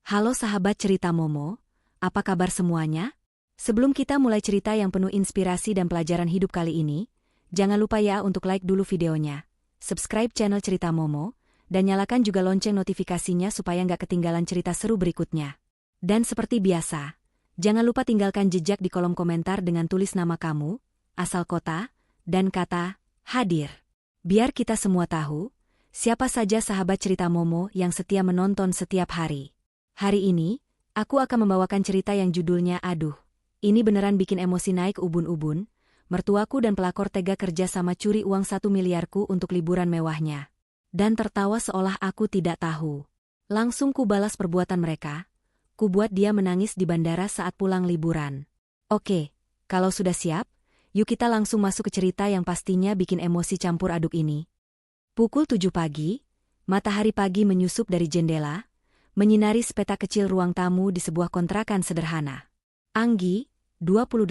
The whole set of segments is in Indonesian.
Halo sahabat cerita Momo, apa kabar semuanya? Sebelum kita mulai cerita yang penuh inspirasi dan pelajaran hidup kali ini, jangan lupa ya untuk like dulu videonya, subscribe channel cerita Momo, dan nyalakan juga lonceng notifikasinya supaya nggak ketinggalan cerita seru berikutnya. Dan seperti biasa, jangan lupa tinggalkan jejak di kolom komentar dengan tulis nama kamu, asal kota, dan kata hadir. Biar kita semua tahu, siapa saja sahabat cerita Momo yang setia menonton setiap hari. Hari ini, aku akan membawakan cerita yang judulnya Aduh, ini beneran bikin emosi naik ubun-ubun. Mertuaku dan pelakor tega kerja sama curi uang 1 miliarku untuk liburan mewahnya. Dan tertawa seolah aku tidak tahu. Langsung ku balas perbuatan mereka. Ku buat dia menangis di bandara saat pulang liburan. Oke, kalau sudah siap, yuk kita langsung masuk ke cerita yang pastinya bikin emosi campur aduk ini. Pukul 7 pagi, matahari pagi menyusup dari jendela, menyinari sepetak kecil ruang tamu di sebuah kontrakan sederhana. Anggi, 28,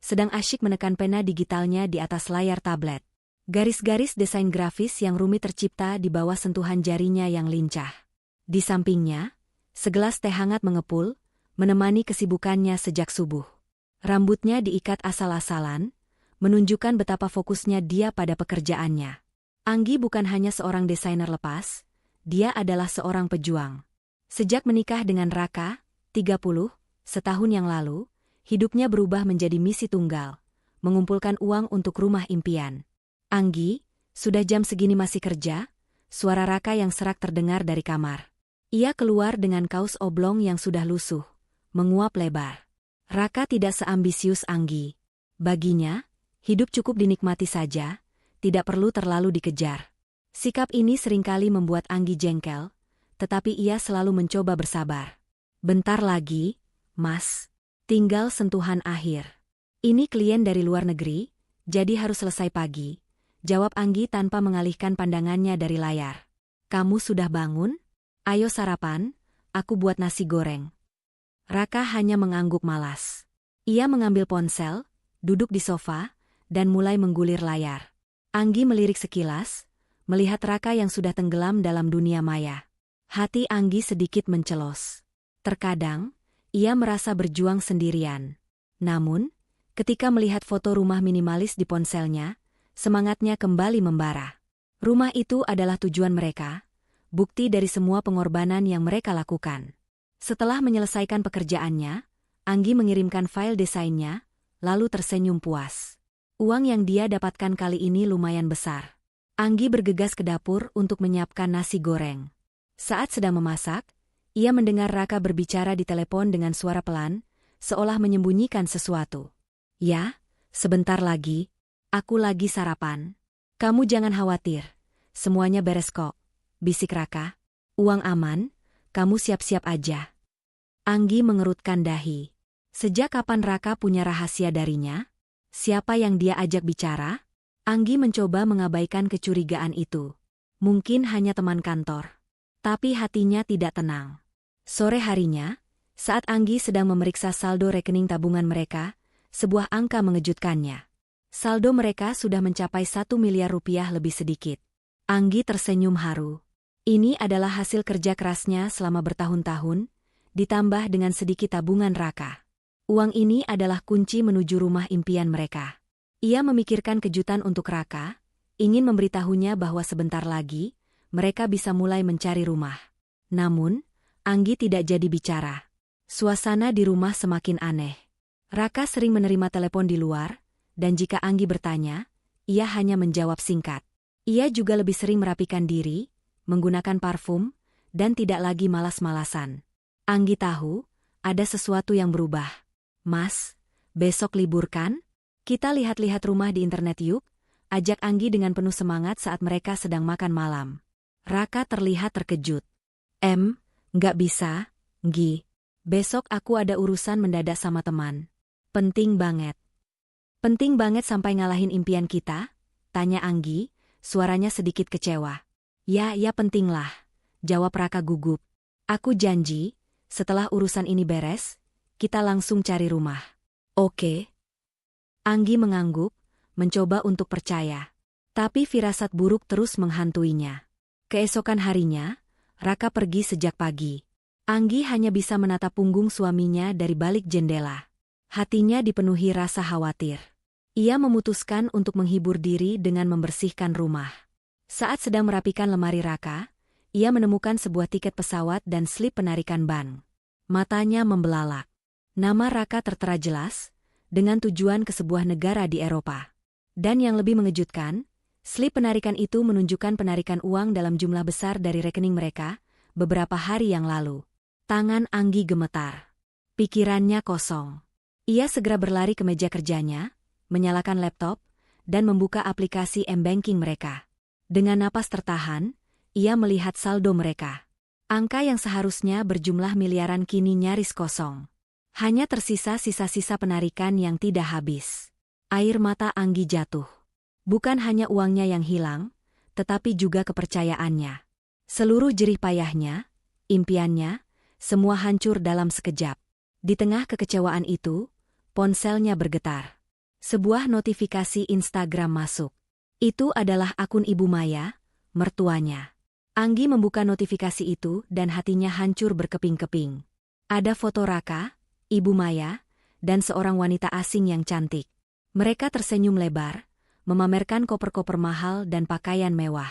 sedang asyik menekan pena digitalnya di atas layar tablet. Garis-garis desain grafis yang rumit tercipta di bawah sentuhan jarinya yang lincah. Di sampingnya, segelas teh hangat mengepul, menemani kesibukannya sejak subuh. Rambutnya diikat asal-asalan, menunjukkan betapa fokusnya dia pada pekerjaannya. Anggi bukan hanya seorang desainer lepas, dia adalah seorang pejuang. Sejak menikah dengan Raka, 30, setahun yang lalu, hidupnya berubah menjadi misi tunggal, mengumpulkan uang untuk rumah impian. Anggi, sudah jam segini masih kerja? Suara Raka yang serak terdengar dari kamar. Ia keluar dengan kaos oblong yang sudah lusuh, menguap lebar. Raka tidak seambisius Anggi. Baginya, hidup cukup dinikmati saja, tidak perlu terlalu dikejar. Sikap ini seringkali membuat Anggi jengkel, tetapi ia selalu mencoba bersabar. Bentar lagi, Mas. Tinggal sentuhan akhir. Ini klien dari luar negeri, jadi harus selesai pagi, jawab Anggi tanpa mengalihkan pandangannya dari layar. Kamu sudah bangun? Ayo sarapan, aku buat nasi goreng. Raka hanya mengangguk malas. Ia mengambil ponsel, duduk di sofa, dan mulai menggulir layar. Anggi melirik sekilas, melihat Raka yang sudah tenggelam dalam dunia maya. Hati Anggi sedikit mencelos. Terkadang, ia merasa berjuang sendirian. Namun, ketika melihat foto rumah minimalis di ponselnya, semangatnya kembali membara. Rumah itu adalah tujuan mereka, bukti dari semua pengorbanan yang mereka lakukan. Setelah menyelesaikan pekerjaannya, Anggi mengirimkan file desainnya, lalu tersenyum puas. Uang yang dia dapatkan kali ini lumayan besar. Anggi bergegas ke dapur untuk menyiapkan nasi goreng. Saat sedang memasak, ia mendengar Raka berbicara di telepon dengan suara pelan, seolah menyembunyikan sesuatu. Ya, sebentar lagi, aku lagi sarapan. Kamu jangan khawatir, semuanya beres kok, bisik Raka. Uang aman, kamu siap-siap aja. Anggi mengerutkan dahi. Sejak kapan Raka punya rahasia darinya? Siapa yang dia ajak bicara? Anggi mencoba mengabaikan kecurigaan itu. Mungkin hanya teman kantor. Tapi hatinya tidak tenang. Sore harinya, saat Anggi sedang memeriksa saldo rekening tabungan mereka, sebuah angka mengejutkannya. Saldo mereka sudah mencapai 1 miliar rupiah lebih sedikit. Anggi tersenyum haru. Ini adalah hasil kerja kerasnya selama bertahun-tahun, ditambah dengan sedikit tabungan Raka. Uang ini adalah kunci menuju rumah impian mereka. Ia memikirkan kejutan untuk Raka, ingin memberitahunya bahwa sebentar lagi, mereka bisa mulai mencari rumah. Namun, Anggi tidak jadi bicara. Suasana di rumah semakin aneh. Raka sering menerima telepon di luar, dan jika Anggi bertanya, ia hanya menjawab singkat. Ia juga lebih sering merapikan diri, menggunakan parfum, dan tidak lagi malas-malasan. Anggi tahu, ada sesuatu yang berubah. Mas, besok libur kan? Kita lihat-lihat rumah di internet yuk, ajak Anggi dengan penuh semangat saat mereka sedang makan malam. Raka terlihat terkejut. Nggak bisa, Nggi. Besok aku ada urusan mendadak sama teman. Penting banget. Penting banget sampai ngalahin impian kita? Tanya Anggi, suaranya sedikit kecewa. Ya pentinglah, jawab Raka gugup. Aku janji, setelah urusan ini beres, kita langsung cari rumah. Oke. Anggi mengangguk, mencoba untuk percaya. Tapi firasat buruk terus menghantuinya. Keesokan harinya, Raka pergi sejak pagi. Anggi hanya bisa menatap punggung suaminya dari balik jendela. Hatinya dipenuhi rasa khawatir. Ia memutuskan untuk menghibur diri dengan membersihkan rumah. Saat sedang merapikan lemari Raka, ia menemukan sebuah tiket pesawat dan slip penarikan ban. Matanya membelalak. Nama Raka tertera jelas, dengan tujuan ke sebuah negara di Eropa. Dan yang lebih mengejutkan, slip penarikan itu menunjukkan penarikan uang dalam jumlah besar dari rekening mereka beberapa hari yang lalu. Tangan Anggi gemetar. Pikirannya kosong. Ia segera berlari ke meja kerjanya, menyalakan laptop, dan membuka aplikasi M-Banking mereka. Dengan napas tertahan, ia melihat saldo mereka. Angka yang seharusnya berjumlah miliaran kini nyaris kosong. Hanya tersisa sisa-sisa penarikan yang tidak habis. Air mata Anggi jatuh. Bukan hanya uangnya yang hilang, tetapi juga kepercayaannya. Seluruh jerih payahnya, impiannya, semua hancur dalam sekejap. Di tengah kekecewaan itu, ponselnya bergetar. Sebuah notifikasi Instagram masuk. Itu adalah akun Ibu Maya, mertuanya. Anggi membuka notifikasi itu dan hatinya hancur berkeping-keping. Ada foto Raka, Ibu Maya, dan seorang wanita asing yang cantik. Mereka tersenyum lebar, memamerkan koper-koper mahal dan pakaian mewah.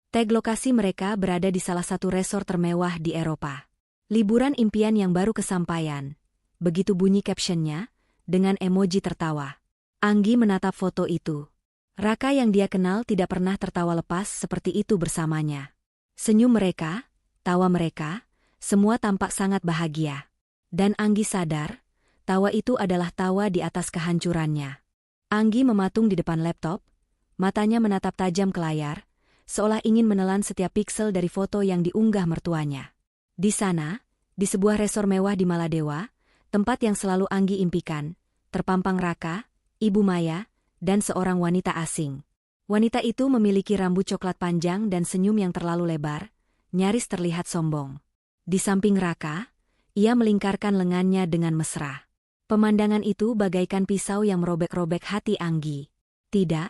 Tag lokasi mereka berada di salah satu resor termewah di Eropa. Liburan impian yang baru kesampaian. Begitu bunyi captionnya, dengan emoji tertawa. Anggi menatap foto itu. Raka yang dia kenal tidak pernah tertawa lepas seperti itu bersamanya. Senyum mereka, tawa mereka, semua tampak sangat bahagia. Dan Anggi sadar, tawa itu adalah tawa di atas kehancurannya. Anggi mematung di depan laptop, matanya menatap tajam ke layar, seolah ingin menelan setiap piksel dari foto yang diunggah mertuanya. Di sana, di sebuah resor mewah di Maladewa, tempat yang selalu Anggi impikan, terpampang Raka, Ibu Maya, dan seorang wanita asing. Wanita itu memiliki rambut coklat panjang dan senyum yang terlalu lebar, nyaris terlihat sombong. Di samping Raka, ia melingkarkan lengannya dengan mesra. Pemandangan itu bagaikan pisau yang merobek-robek hati Anggi. Tidak,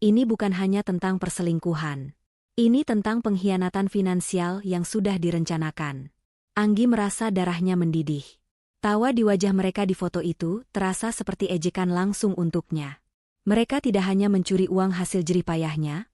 ini bukan hanya tentang perselingkuhan. Ini tentang pengkhianatan finansial yang sudah direncanakan. Anggi merasa darahnya mendidih. Tawa di wajah mereka di foto itu terasa seperti ejekan langsung untuknya. Mereka tidak hanya mencuri uang hasil jerih payahnya,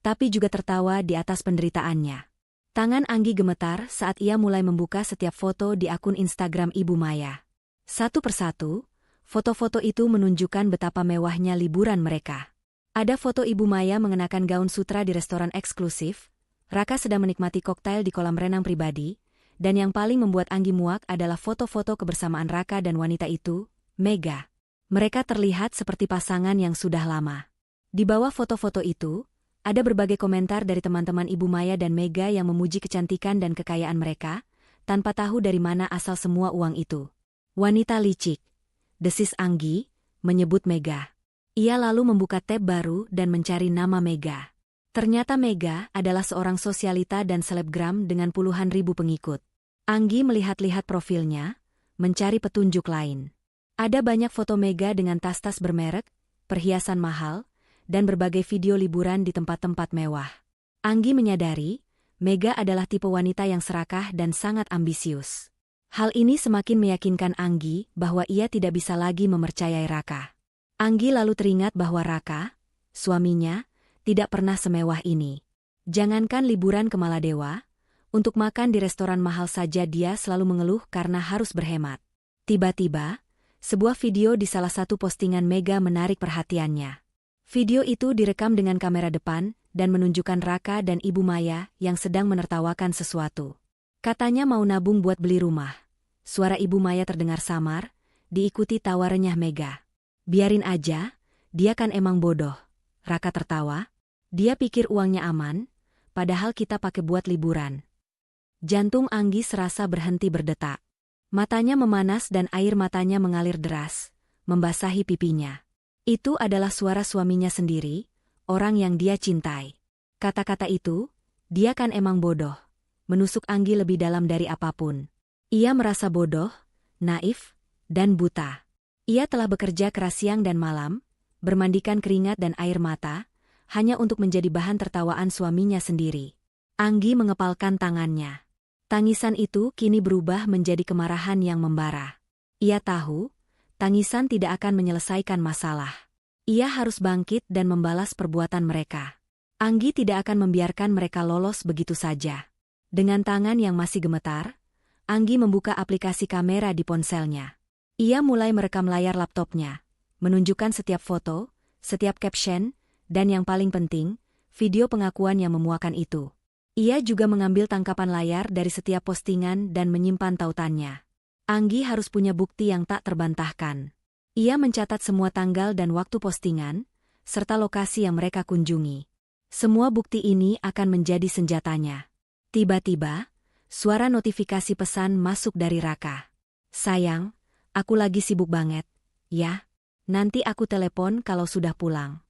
tapi juga tertawa di atas penderitaannya. Tangan Anggi gemetar saat ia mulai membuka setiap foto di akun Instagram Ibu Maya. Satu persatu, foto-foto itu menunjukkan betapa mewahnya liburan mereka. Ada foto Ibu Maya mengenakan gaun sutra di restoran eksklusif, Raka sedang menikmati koktail di kolam renang pribadi, dan yang paling membuat Anggi muak adalah foto-foto kebersamaan Raka dan wanita itu, Mega. Mereka terlihat seperti pasangan yang sudah lama. Di bawah foto-foto itu, ada berbagai komentar dari teman-teman Ibu Maya dan Mega yang memuji kecantikan dan kekayaan mereka, tanpa tahu dari mana asal semua uang itu. Wanita licik, desis Anggi, menyebut Mega. Ia lalu membuka tab baru dan mencari nama Mega. Ternyata Mega adalah seorang sosialita dan selebgram dengan puluhan ribu pengikut. Anggi melihat-lihat profilnya, mencari petunjuk lain. Ada banyak foto Mega dengan tas-tas bermerek, perhiasan mahal, dan berbagai video liburan di tempat-tempat mewah. Anggi menyadari, Mega adalah tipe wanita yang serakah dan sangat ambisius. Hal ini semakin meyakinkan Anggi bahwa ia tidak bisa lagi mempercayai Raka. Anggi lalu teringat bahwa Raka, suaminya, tidak pernah semewah ini. Jangankan liburan ke Maladewa, untuk makan di restoran mahal saja dia selalu mengeluh karena harus berhemat. Tiba-tiba, sebuah video di salah satu postingan Mega menarik perhatiannya. Video itu direkam dengan kamera depan dan menunjukkan Raka dan Ibu Maya yang sedang menertawakan sesuatu. Katanya mau nabung buat beli rumah. Suara Ibu Maya terdengar samar, diikuti tawa renyah Mega. Biarin aja, dia kan emang bodoh. Raka tertawa. Dia pikir uangnya aman, padahal kita pakai buat liburan. Jantung Anggi serasa berhenti berdetak. Matanya memanas dan air matanya mengalir deras, membasahi pipinya. Itu adalah suara suaminya sendiri, orang yang dia cintai. Kata-kata itu, dia kan emang bodoh, menusuk Anggi lebih dalam dari apapun. Ia merasa bodoh, naif, dan buta. Ia telah bekerja keras siang dan malam, bermandikan keringat dan air mata, hanya untuk menjadi bahan tertawaan suaminya sendiri. Anggi mengepalkan tangannya. Tangisan itu kini berubah menjadi kemarahan yang membara. Ia tahu, tangisan tidak akan menyelesaikan masalah. Ia harus bangkit dan membalas perbuatan mereka. Anggi tidak akan membiarkan mereka lolos begitu saja. Dengan tangan yang masih gemetar, Anggi membuka aplikasi kamera di ponselnya. Ia mulai merekam layar laptopnya, menunjukkan setiap foto, setiap caption, dan yang paling penting, video pengakuan yang memuakan itu. Ia juga mengambil tangkapan layar dari setiap postingan dan menyimpan tautannya. Anggi harus punya bukti yang tak terbantahkan. Ia mencatat semua tanggal dan waktu postingan, serta lokasi yang mereka kunjungi. Semua bukti ini akan menjadi senjatanya. Tiba-tiba, suara notifikasi pesan masuk dari Raka. "Sayang, aku lagi sibuk banget, ya. Nanti aku telepon kalau sudah pulang."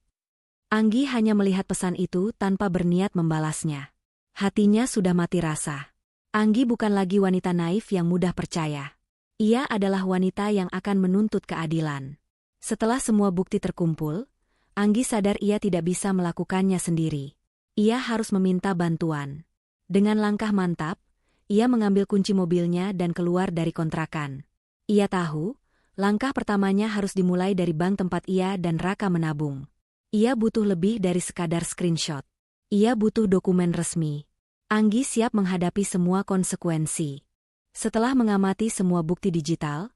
Anggi hanya melihat pesan itu tanpa berniat membalasnya. Hatinya sudah mati rasa. Anggi bukan lagi wanita naif yang mudah percaya. Ia adalah wanita yang akan menuntut keadilan. Setelah semua bukti terkumpul, Anggi sadar ia tidak bisa melakukannya sendiri. Ia harus meminta bantuan. Dengan langkah mantap, ia mengambil kunci mobilnya dan keluar dari kontrakan. Ia tahu, langkah pertamanya harus dimulai dari bank tempat ia dan Raka menabung. Ia butuh lebih dari sekadar screenshot. Ia butuh dokumen resmi. Anggi siap menghadapi semua konsekuensi. Setelah mengamati semua bukti digital,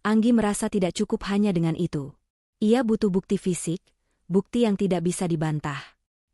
Anggi merasa tidak cukup hanya dengan itu. Ia butuh bukti fisik, bukti yang tidak bisa dibantah.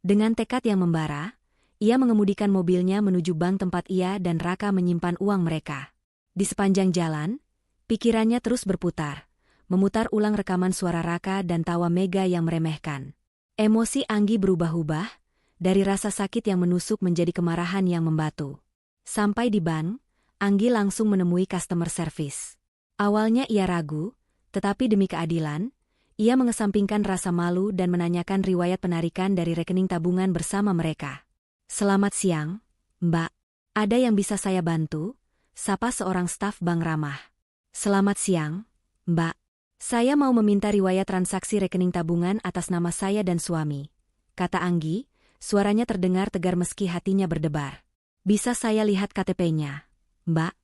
Dengan tekad yang membara, ia mengemudikan mobilnya menuju bank tempat ia dan Raka menyimpan uang mereka. Di sepanjang jalan, pikirannya terus berputar, memutar ulang rekaman suara Raka dan tawa Mega yang meremehkan. Emosi Anggi berubah-ubah, dari rasa sakit yang menusuk menjadi kemarahan yang membatu. Sampai di bank, Anggi langsung menemui customer service. Awalnya ia ragu, tetapi demi keadilan, ia mengesampingkan rasa malu dan menanyakan riwayat penarikan dari rekening tabungan bersama mereka. "Selamat siang, Mbak. Ada yang bisa saya bantu?" sapa seorang staf bank ramah. "Selamat siang, Mbak. Saya mau meminta riwayat transaksi rekening tabungan atas nama saya dan suami," kata Anggi. Suaranya terdengar tegar meski hatinya berdebar. "Bisa saya lihat KTP-nya, Mbak?"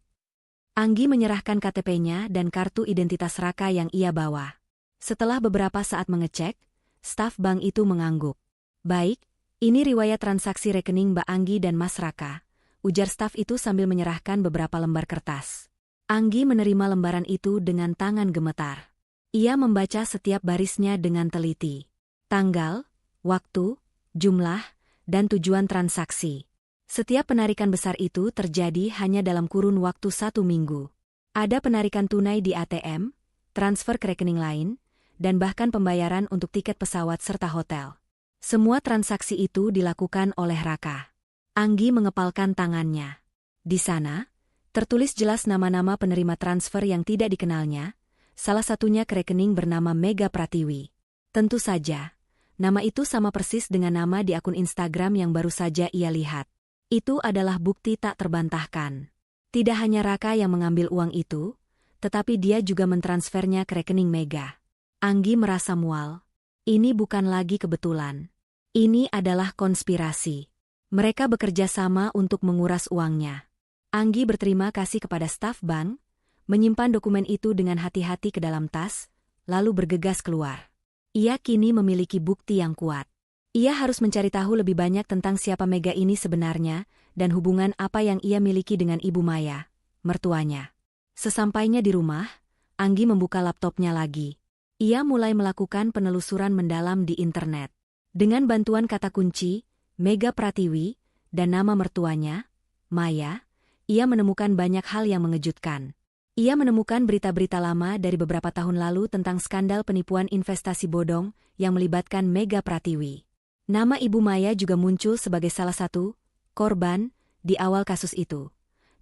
Anggi menyerahkan KTP-nya dan kartu identitas Raka yang ia bawa. Setelah beberapa saat mengecek, staf bank itu mengangguk. "Baik, ini riwayat transaksi rekening Mbak Anggi dan Mas Raka," ujar staf itu sambil menyerahkan beberapa lembar kertas. Anggi menerima lembaran itu dengan tangan gemetar. Ia membaca setiap barisnya dengan teliti. Tanggal, waktu, jumlah, dan tujuan transaksi. Setiap penarikan besar itu terjadi hanya dalam kurun waktu 1 minggu. Ada penarikan tunai di ATM, transfer ke rekening lain, dan bahkan pembayaran untuk tiket pesawat serta hotel. Semua transaksi itu dilakukan oleh Raka. Anggi mengepalkan tangannya. Di sana, tertulis jelas nama-nama penerima transfer yang tidak dikenalnya, salah satunya ke rekening bernama Mega Pratiwi. Tentu saja, nama itu sama persis dengan nama di akun Instagram yang baru saja ia lihat. Itu adalah bukti tak terbantahkan. Tidak hanya Raka yang mengambil uang itu, tetapi dia juga mentransfernya ke rekening Mega. Anggi merasa mual. Ini bukan lagi kebetulan. Ini adalah konspirasi. Mereka bekerja sama untuk menguras uangnya. Anggi berterima kasih kepada staf bank, menyimpan dokumen itu dengan hati-hati ke dalam tas, lalu bergegas keluar. Ia kini memiliki bukti yang kuat. Ia harus mencari tahu lebih banyak tentang siapa Mega ini sebenarnya dan hubungan apa yang ia miliki dengan Ibu Maya, mertuanya. Sesampainya di rumah, Anggi membuka laptopnya lagi. Ia mulai melakukan penelusuran mendalam di internet. Dengan bantuan kata kunci, Mega Pratiwi, dan nama mertuanya, Maya, ia menemukan banyak hal yang mengejutkan. Ia menemukan berita-berita lama dari beberapa tahun lalu tentang skandal penipuan investasi bodong yang melibatkan Mega Pratiwi. Nama Ibu Maya juga muncul sebagai salah satu korban di awal kasus itu.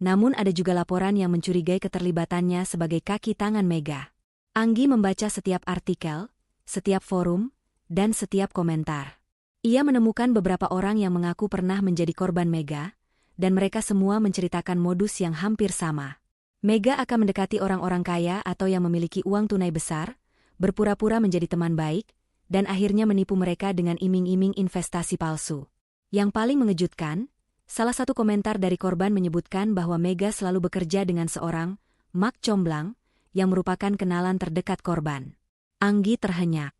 Namun ada juga laporan yang mencurigai keterlibatannya sebagai kaki tangan Mega. Anggi membaca setiap artikel, setiap forum, dan setiap komentar. Ia menemukan beberapa orang yang mengaku pernah menjadi korban Mega, dan mereka semua menceritakan modus yang hampir sama. Mega akan mendekati orang-orang kaya atau yang memiliki uang tunai besar, berpura-pura menjadi teman baik, dan akhirnya menipu mereka dengan iming-iming investasi palsu. Yang paling mengejutkan, Salah satu komentar dari korban menyebutkan bahwa Mega selalu bekerja dengan seorang Mak Comblang yang merupakan kenalan terdekat korban. Anggi terhenyak.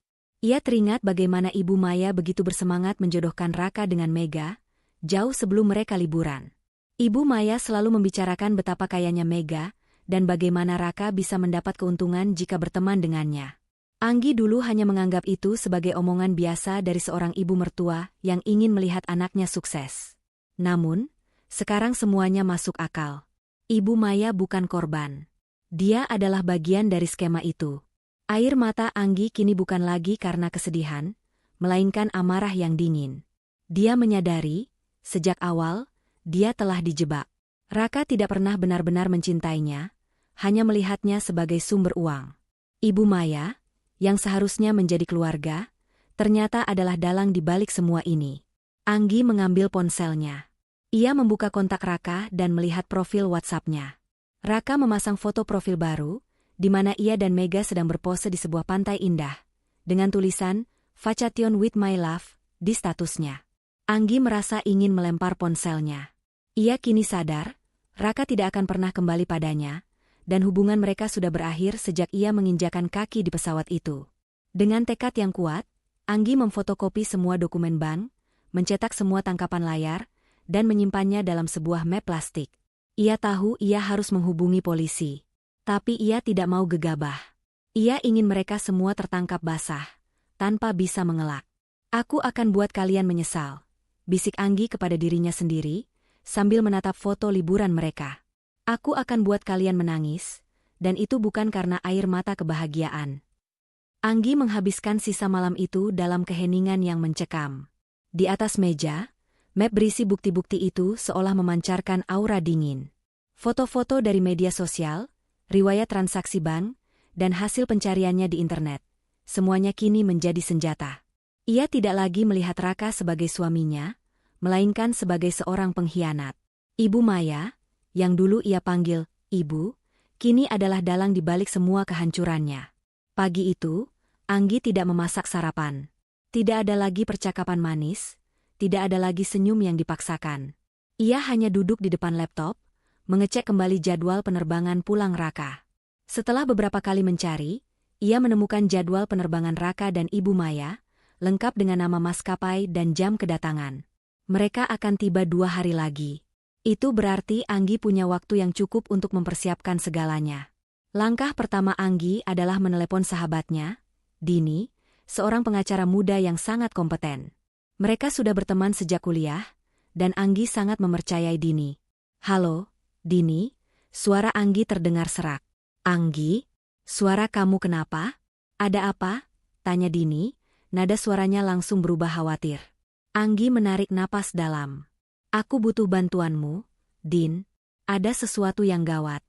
Ia teringat bagaimana Ibu Maya begitu bersemangat menjodohkan Raka dengan Mega, jauh sebelum mereka liburan. Ibu Maya selalu membicarakan betapa kayanya Mega, dan bagaimana Raka bisa mendapat keuntungan jika berteman dengannya. Anggi dulu hanya menganggap itu sebagai omongan biasa dari seorang ibu mertua yang ingin melihat anaknya sukses. Namun, sekarang semuanya masuk akal. Ibu Maya bukan korban. Dia adalah bagian dari skema itu. Air mata Anggi kini bukan lagi karena kesedihan, melainkan amarah yang dingin. Dia menyadari, sejak awal, dia telah dijebak. Raka tidak pernah benar-benar mencintainya, hanya melihatnya sebagai sumber uang. Ibu Maya, yang seharusnya menjadi keluarga, ternyata adalah dalang di balik semua ini. Anggi mengambil ponselnya. Ia membuka kontak Raka dan melihat profil WhatsApp-nya. Raka memasang foto profil baru, di mana ia dan Mega sedang berpose di sebuah pantai indah, dengan tulisan, "Vacation with my love," di statusnya. Anggi merasa ingin melempar ponselnya. Ia kini sadar, Raka tidak akan pernah kembali padanya, dan hubungan mereka sudah berakhir sejak ia menginjakan kaki di pesawat itu. Dengan tekad yang kuat, Anggi memfotokopi semua dokumen bank, mencetak semua tangkapan layar, dan menyimpannya dalam sebuah map plastik. Ia tahu ia harus menghubungi polisi. Tapi ia tidak mau gegabah. Ia ingin mereka semua tertangkap basah, tanpa bisa mengelak. "Aku akan buat kalian menyesal," bisik Anggi kepada dirinya sendiri, sambil menatap foto liburan mereka. "Aku akan buat kalian menangis, dan itu bukan karena air mata kebahagiaan." Anggi menghabiskan sisa malam itu dalam keheningan yang mencekam. Di atas meja, map berisi bukti-bukti itu seolah memancarkan aura dingin. Foto-foto dari media sosial, riwayat transaksi bank, dan hasil pencariannya di internet. Semuanya kini menjadi senjata. Ia tidak lagi melihat Raka sebagai suaminya, melainkan sebagai seorang pengkhianat. Ibu Maya, yang dulu ia panggil Ibu, kini adalah dalang di balik semua kehancurannya. Pagi itu, Anggi tidak memasak sarapan. Tidak ada lagi percakapan manis, tidak ada lagi senyum yang dipaksakan. Ia hanya duduk di depan laptop, mengecek kembali jadwal penerbangan pulang Raka. Setelah beberapa kali mencari, ia menemukan jadwal penerbangan Raka dan Ibu Maya, lengkap dengan nama maskapai dan jam kedatangan. Mereka akan tiba 2 hari lagi. Itu berarti Anggi punya waktu yang cukup untuk mempersiapkan segalanya. Langkah pertama Anggi adalah menelepon sahabatnya, Dini, seorang pengacara muda yang sangat kompeten. Mereka sudah berteman sejak kuliah, dan Anggi sangat mempercayai Dini. "Halo, Dini," suara Anggi terdengar serak. "Anggi, suara kamu kenapa? Ada apa?" tanya Dini, nada suaranya langsung berubah khawatir. Anggi menarik napas dalam. "Aku butuh bantuanmu, Din. Ada sesuatu yang gawat."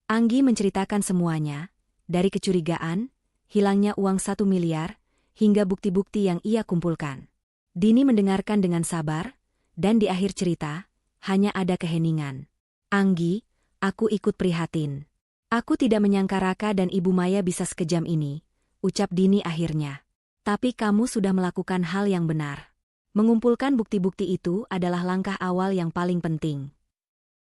Anggi menceritakan semuanya, dari kecurigaan, hilangnya uang 1 miliar, hingga bukti-bukti yang ia kumpulkan. Dini mendengarkan dengan sabar, dan di akhir cerita, hanya ada keheningan. "Anggi, aku ikut prihatin. Aku tidak menyangka Raka dan Ibu Maya bisa sekejam ini," ucap Dini akhirnya. "Tapi kamu sudah melakukan hal yang benar. Mengumpulkan bukti-bukti itu adalah langkah awal yang paling penting."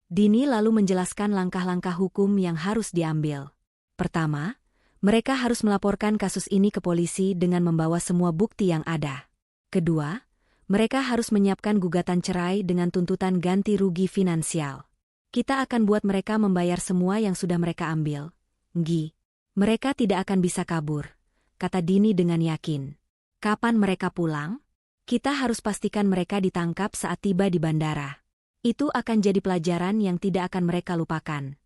Dini lalu menjelaskan langkah-langkah hukum yang harus diambil. Pertama, mereka harus melaporkan kasus ini ke polisi dengan membawa semua bukti yang ada. Kedua, mereka harus menyiapkan gugatan cerai dengan tuntutan ganti rugi finansial. "Kita akan buat mereka membayar semua yang sudah mereka ambil, Nggi. Mereka tidak akan bisa kabur," kata Dini dengan yakin. "Kapan mereka pulang? Kita harus pastikan mereka ditangkap saat tiba di bandara. Itu akan jadi pelajaran yang tidak akan mereka lupakan."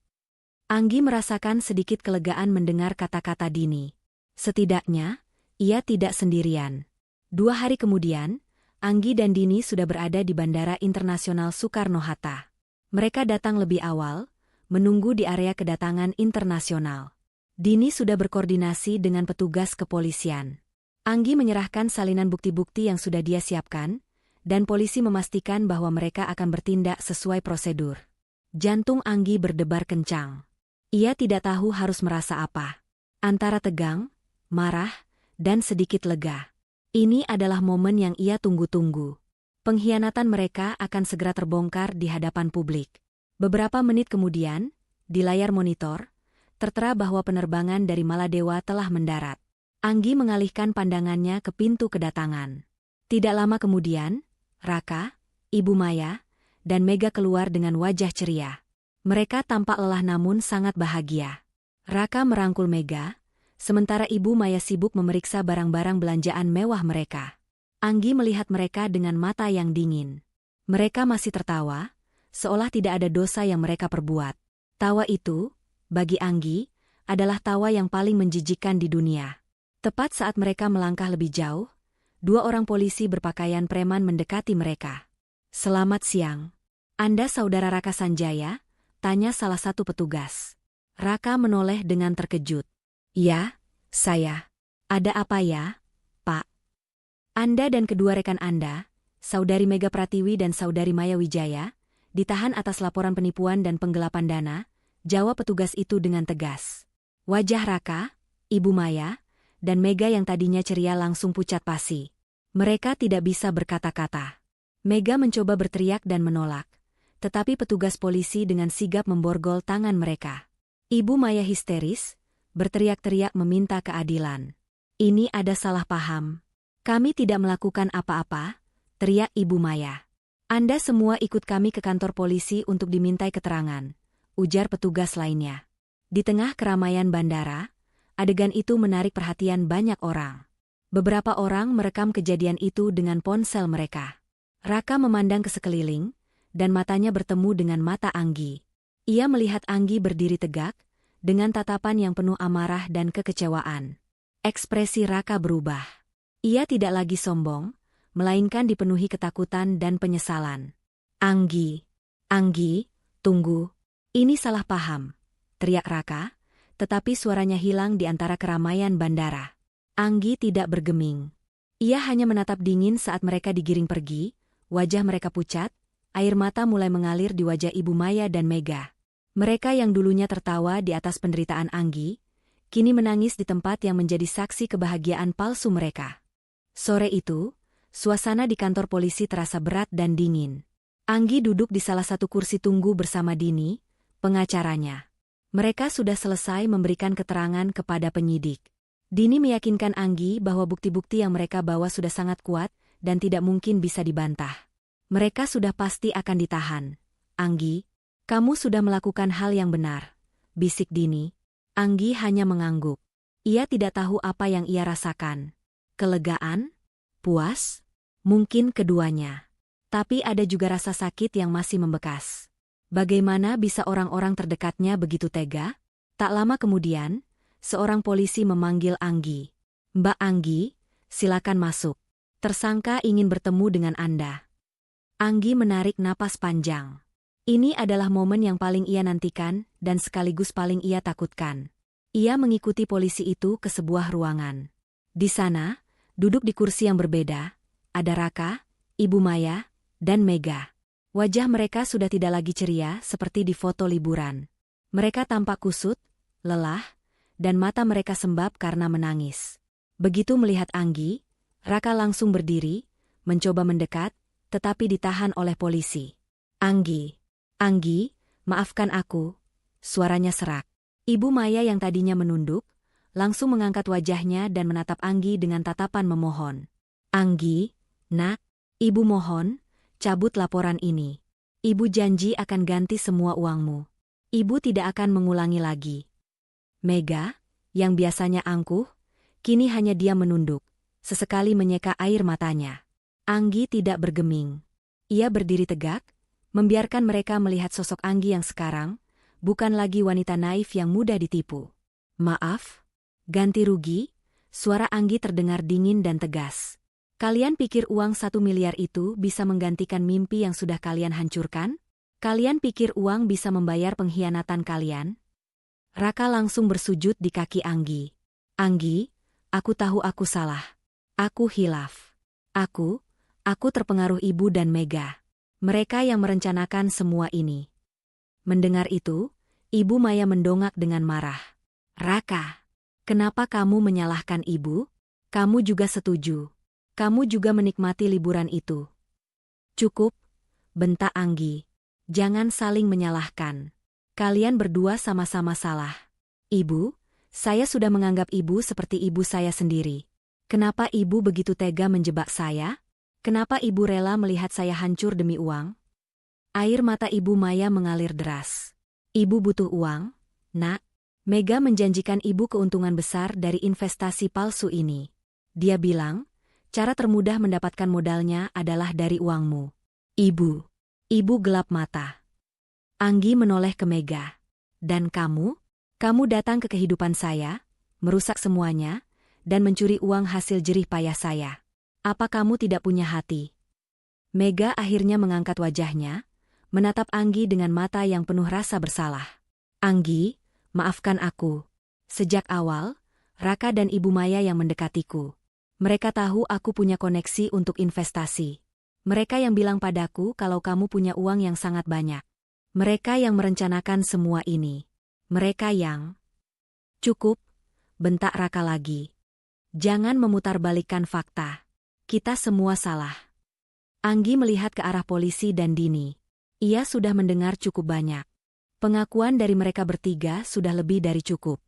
Anggi merasakan sedikit kelegaan mendengar kata-kata Dini. Setidaknya, ia tidak sendirian. 2 hari kemudian, Anggi dan Dini sudah berada di Bandara Internasional Soekarno-Hatta. Mereka datang lebih awal, menunggu di area kedatangan internasional. Dini sudah berkoordinasi dengan petugas kepolisian. Anggi menyerahkan salinan bukti-bukti yang sudah dia siapkan, dan polisi memastikan bahwa mereka akan bertindak sesuai prosedur. Jantung Anggi berdebar kencang. Ia tidak tahu harus merasa apa. Antara tegang, marah, dan sedikit lega. Ini adalah momen yang ia tunggu-tunggu. Pengkhianatan mereka akan segera terbongkar di hadapan publik. Beberapa menit kemudian, di layar monitor, tertera bahwa penerbangan dari Maladewa telah mendarat. Anggi mengalihkan pandangannya ke pintu kedatangan. Tidak lama kemudian, Raka, Ibu Maya, dan Mega keluar dengan wajah ceria. Mereka tampak lelah namun sangat bahagia. Raka merangkul Mega, sementara Ibu Maya sibuk memeriksa barang-barang belanjaan mewah mereka. Anggi melihat mereka dengan mata yang dingin. Mereka masih tertawa, seolah tidak ada dosa yang mereka perbuat. Tawa itu, bagi Anggi, adalah tawa yang paling menjijikkan di dunia. Tepat saat mereka melangkah lebih jauh, dua orang polisi berpakaian preman mendekati mereka. "Selamat siang. Anda saudara Raka Sanjaya?" tanya salah satu petugas. Raka menoleh dengan terkejut. "Ya, saya. Ada apa ya, Pak?" "Anda dan kedua rekan Anda, Saudari Mega Pratiwi dan Saudari Maya Wijaya, ditahan atas laporan penipuan dan penggelapan dana," jawab petugas itu dengan tegas. Wajah Raka, Ibu Maya, dan Mega yang tadinya ceria langsung pucat pasi. Mereka tidak bisa berkata-kata. Mega mencoba berteriak dan menolak, tetapi petugas polisi dengan sigap memborgol tangan mereka. Ibu Maya histeris, berteriak-teriak meminta keadilan. "Ini ada salah paham. Kami tidak melakukan apa-apa," teriak Ibu Maya. "Anda semua ikut kami ke kantor polisi untuk dimintai keterangan," ujar petugas lainnya. Di tengah keramaian bandara, adegan itu menarik perhatian banyak orang. Beberapa orang merekam kejadian itu dengan ponsel mereka. Raka memandang ke sekeliling, dan matanya bertemu dengan mata Anggi. Ia melihat Anggi berdiri tegak, dengan tatapan yang penuh amarah dan kekecewaan. Ekspresi Raka berubah. Ia tidak lagi sombong, melainkan dipenuhi ketakutan dan penyesalan. "Anggi, Anggi, tunggu. Ini salah paham," teriak Raka, tetapi suaranya hilang di antara keramaian bandara. Anggi tidak bergeming. Ia hanya menatap dingin saat mereka digiring pergi, wajah mereka pucat, air mata mulai mengalir di wajah Ibu Maya dan Mega. Mereka yang dulunya tertawa di atas penderitaan Anggi, kini menangis di tempat yang menjadi saksi kebahagiaan palsu mereka. Sore itu, suasana di kantor polisi terasa berat dan dingin. Anggi duduk di salah satu kursi tunggu bersama Dini, pengacaranya. Mereka sudah selesai memberikan keterangan kepada penyidik. Dini meyakinkan Anggi bahwa bukti-bukti yang mereka bawa sudah sangat kuat dan tidak mungkin bisa dibantah. Mereka sudah pasti akan ditahan. "Anggi, kamu sudah melakukan hal yang benar," bisik Dini. Anggi hanya mengangguk. Ia tidak tahu apa yang ia rasakan. Kelegaan? Puas? Mungkin keduanya. Tapi ada juga rasa sakit yang masih membekas. Bagaimana bisa orang-orang terdekatnya begitu tega? Tak lama kemudian, seorang polisi memanggil Anggi. "Mbak Anggi, silakan masuk. Tersangka ingin bertemu dengan Anda." Anggi menarik napas panjang. Ini adalah momen yang paling ia nantikan dan sekaligus paling ia takutkan. Ia mengikuti polisi itu ke sebuah ruangan. Di sana, duduk di kursi yang berbeda, ada Raka, Ibu Maya, dan Mega. Wajah mereka sudah tidak lagi ceria seperti di foto liburan. Mereka tampak kusut, lelah, dan mata mereka sembab karena menangis. Begitu melihat Anggi, Raka langsung berdiri, mencoba mendekat, tetapi ditahan oleh polisi. "Anggi, Anggi, maafkan aku," suaranya serak. Ibu Maya yang tadinya menunduk, langsung mengangkat wajahnya dan menatap Anggi dengan tatapan memohon. "Anggi, nak, Ibu mohon, cabut laporan ini. Ibu janji akan ganti semua uangmu. Ibu tidak akan mengulangi lagi." Mega, yang biasanya angkuh, kini hanya diam menunduk, sesekali menyeka air matanya. Anggi tidak bergeming. Ia berdiri tegak, membiarkan mereka melihat sosok Anggi yang sekarang, bukan lagi wanita naif yang mudah ditipu. "Maaf, ganti rugi," suara Anggi terdengar dingin dan tegas. "Kalian pikir uang 1 miliar itu bisa menggantikan mimpi yang sudah kalian hancurkan? Kalian pikir uang bisa membayar pengkhianatan kalian?" Raka langsung bersujud di kaki Anggi. "Anggi, aku tahu aku salah. Aku hilaf. Aku terpengaruh Ibu dan Mega. Mereka yang merencanakan semua ini." Mendengar itu, Ibu Maya mendongak dengan marah. "Raka, kenapa kamu menyalahkan Ibu? Kamu juga setuju. Kamu juga menikmati liburan itu." Cukup, bentak Anggi. Jangan saling menyalahkan. Kalian berdua sama-sama salah. Ibu, saya sudah menganggap ibu seperti ibu saya sendiri. Kenapa ibu begitu tega menjebak saya? Kenapa ibu rela melihat saya hancur demi uang? Air mata Ibu Maya mengalir deras. Ibu butuh uang, Nak. Mega menjanjikan ibu keuntungan besar dari investasi palsu ini. Dia bilang, cara termudah mendapatkan modalnya adalah dari uangmu. Ibu gelap mata. Anggi menoleh ke Mega. Dan kamu? Kamu datang ke kehidupan saya, merusak semuanya, dan mencuri uang hasil jerih payah saya. Apa kamu tidak punya hati? Mega akhirnya mengangkat wajahnya, menatap Anggi dengan mata yang penuh rasa bersalah. Anggi, maafkan aku. Sejak awal, Raka dan Ibu Maya yang mendekatiku. Mereka tahu aku punya koneksi untuk investasi. Mereka yang bilang padaku kalau kamu punya uang yang sangat banyak. Mereka yang merencanakan semua ini. Mereka yang... Cukup, bentak Raka lagi. Jangan memutarbalikkan fakta. Kita semua salah. Anggi melihat ke arah polisi dan Dini. Ia sudah mendengar cukup banyak. Pengakuan dari mereka bertiga sudah lebih dari cukup.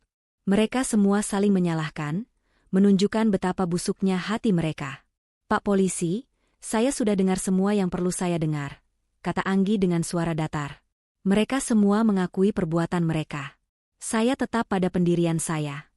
Mereka semua saling menyalahkan, menunjukkan betapa busuknya hati mereka. Pak Polisi, saya sudah dengar semua yang perlu saya dengar, kata Anggi dengan suara datar. Mereka semua mengakui perbuatan mereka. Saya tetap pada pendirian saya.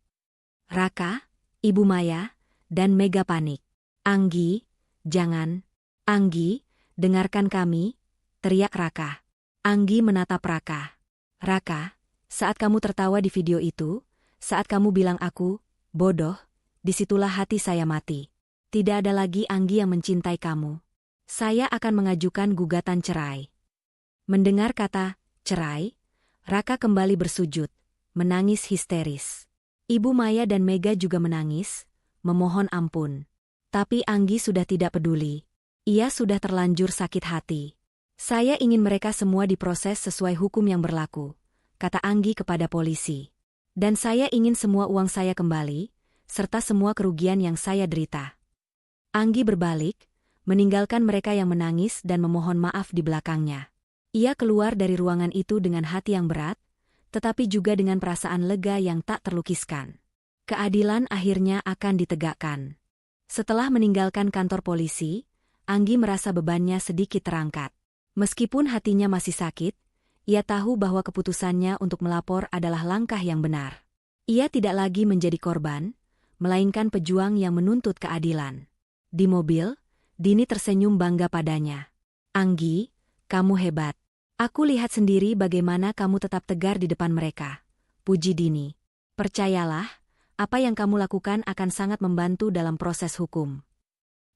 Raka, Ibu Maya, dan Mega panik. Anggi, jangan. Anggi, dengarkan kami, teriak Raka. Anggi menatap Raka. Raka, saat kamu tertawa di video itu, saat kamu bilang aku, bodoh, disitulah hati saya mati. Tidak ada lagi Anggi yang mencintai kamu. Saya akan mengajukan gugatan cerai. Mendengar kata, cerai, Raka kembali bersujud, menangis histeris. Ibu Maya dan Mega juga menangis, memohon ampun. Tapi Anggi sudah tidak peduli. Ia sudah terlanjur sakit hati. Saya ingin mereka semua diproses sesuai hukum yang berlaku, kata Anggi kepada polisi. Dan saya ingin semua uang saya kembali, serta semua kerugian yang saya derita. Anggi berbalik, meninggalkan mereka yang menangis dan memohon maaf di belakangnya. Ia keluar dari ruangan itu dengan hati yang berat, tetapi juga dengan perasaan lega yang tak terlukiskan. Keadilan akhirnya akan ditegakkan. Setelah meninggalkan kantor polisi, Anggi merasa bebannya sedikit terangkat. Meskipun hatinya masih sakit, ia tahu bahwa keputusannya untuk melapor adalah langkah yang benar. Ia tidak lagi menjadi korban, melainkan pejuang yang menuntut keadilan. Di mobil, Dini tersenyum bangga padanya. Anggi, kamu hebat. Aku lihat sendiri bagaimana kamu tetap tegar di depan mereka. Puji Dini. Percayalah, apa yang kamu lakukan akan sangat membantu dalam proses hukum.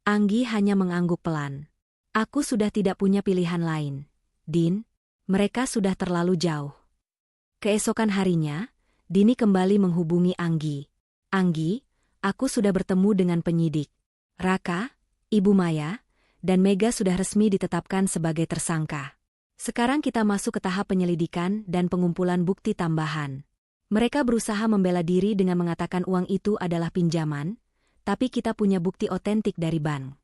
Anggi hanya mengangguk pelan. Aku sudah tidak punya pilihan lain. Din, mereka sudah terlalu jauh. Keesokan harinya, Dini kembali menghubungi Anggi. Anggi, aku sudah bertemu dengan penyidik. Raka, Ibu Maya, dan Mega sudah resmi ditetapkan sebagai tersangka. Sekarang kita masuk ke tahap penyelidikan dan pengumpulan bukti tambahan. Mereka berusaha membela diri dengan mengatakan uang itu adalah pinjaman, tapi kita punya bukti otentik dari bank.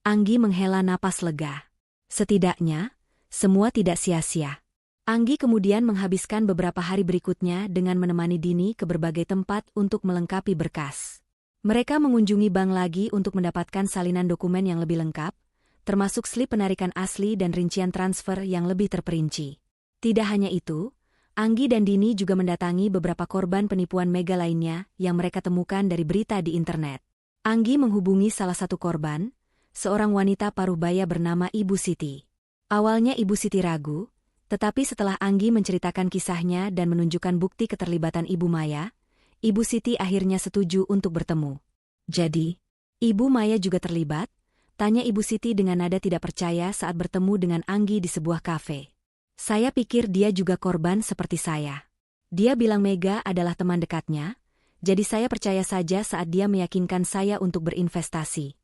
Anggi menghela napas lega. Setidaknya, semua tidak sia-sia. Anggi kemudian menghabiskan beberapa hari berikutnya dengan menemani Dini ke berbagai tempat untuk melengkapi berkas. Mereka mengunjungi bank lagi untuk mendapatkan salinan dokumen yang lebih lengkap, termasuk slip penarikan asli dan rincian transfer yang lebih terperinci. Tidak hanya itu, Anggi dan Dini juga mendatangi beberapa korban penipuan Mega lainnya yang mereka temukan dari berita di internet. Anggi menghubungi salah satu korban, seorang wanita paruh baya bernama Ibu Siti. Awalnya Ibu Siti ragu, tetapi setelah Anggi menceritakan kisahnya dan menunjukkan bukti keterlibatan Ibu Maya, Ibu Siti akhirnya setuju untuk bertemu. Jadi, Ibu Maya juga terlibat? Tanya Ibu Siti dengan nada tidak percaya saat bertemu dengan Anggi di sebuah kafe. Saya pikir dia juga korban seperti saya. Dia bilang Mega adalah teman dekatnya, jadi saya percaya saja saat dia meyakinkan saya untuk berinvestasi.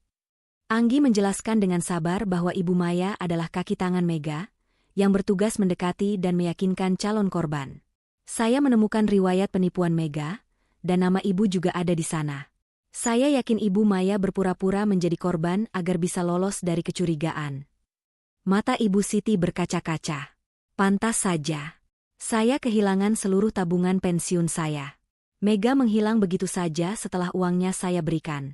Anggi menjelaskan dengan sabar bahwa Ibu Maya adalah kaki tangan Mega, yang bertugas mendekati dan meyakinkan calon korban. Saya menemukan riwayat penipuan Mega, dan nama ibu juga ada di sana. Saya yakin Ibu Maya berpura-pura menjadi korban agar bisa lolos dari kecurigaan. Mata Ibu Siti berkaca-kaca. Pantas saja. Saya kehilangan seluruh tabungan pensiun saya. Mega menghilang begitu saja setelah uangnya saya berikan.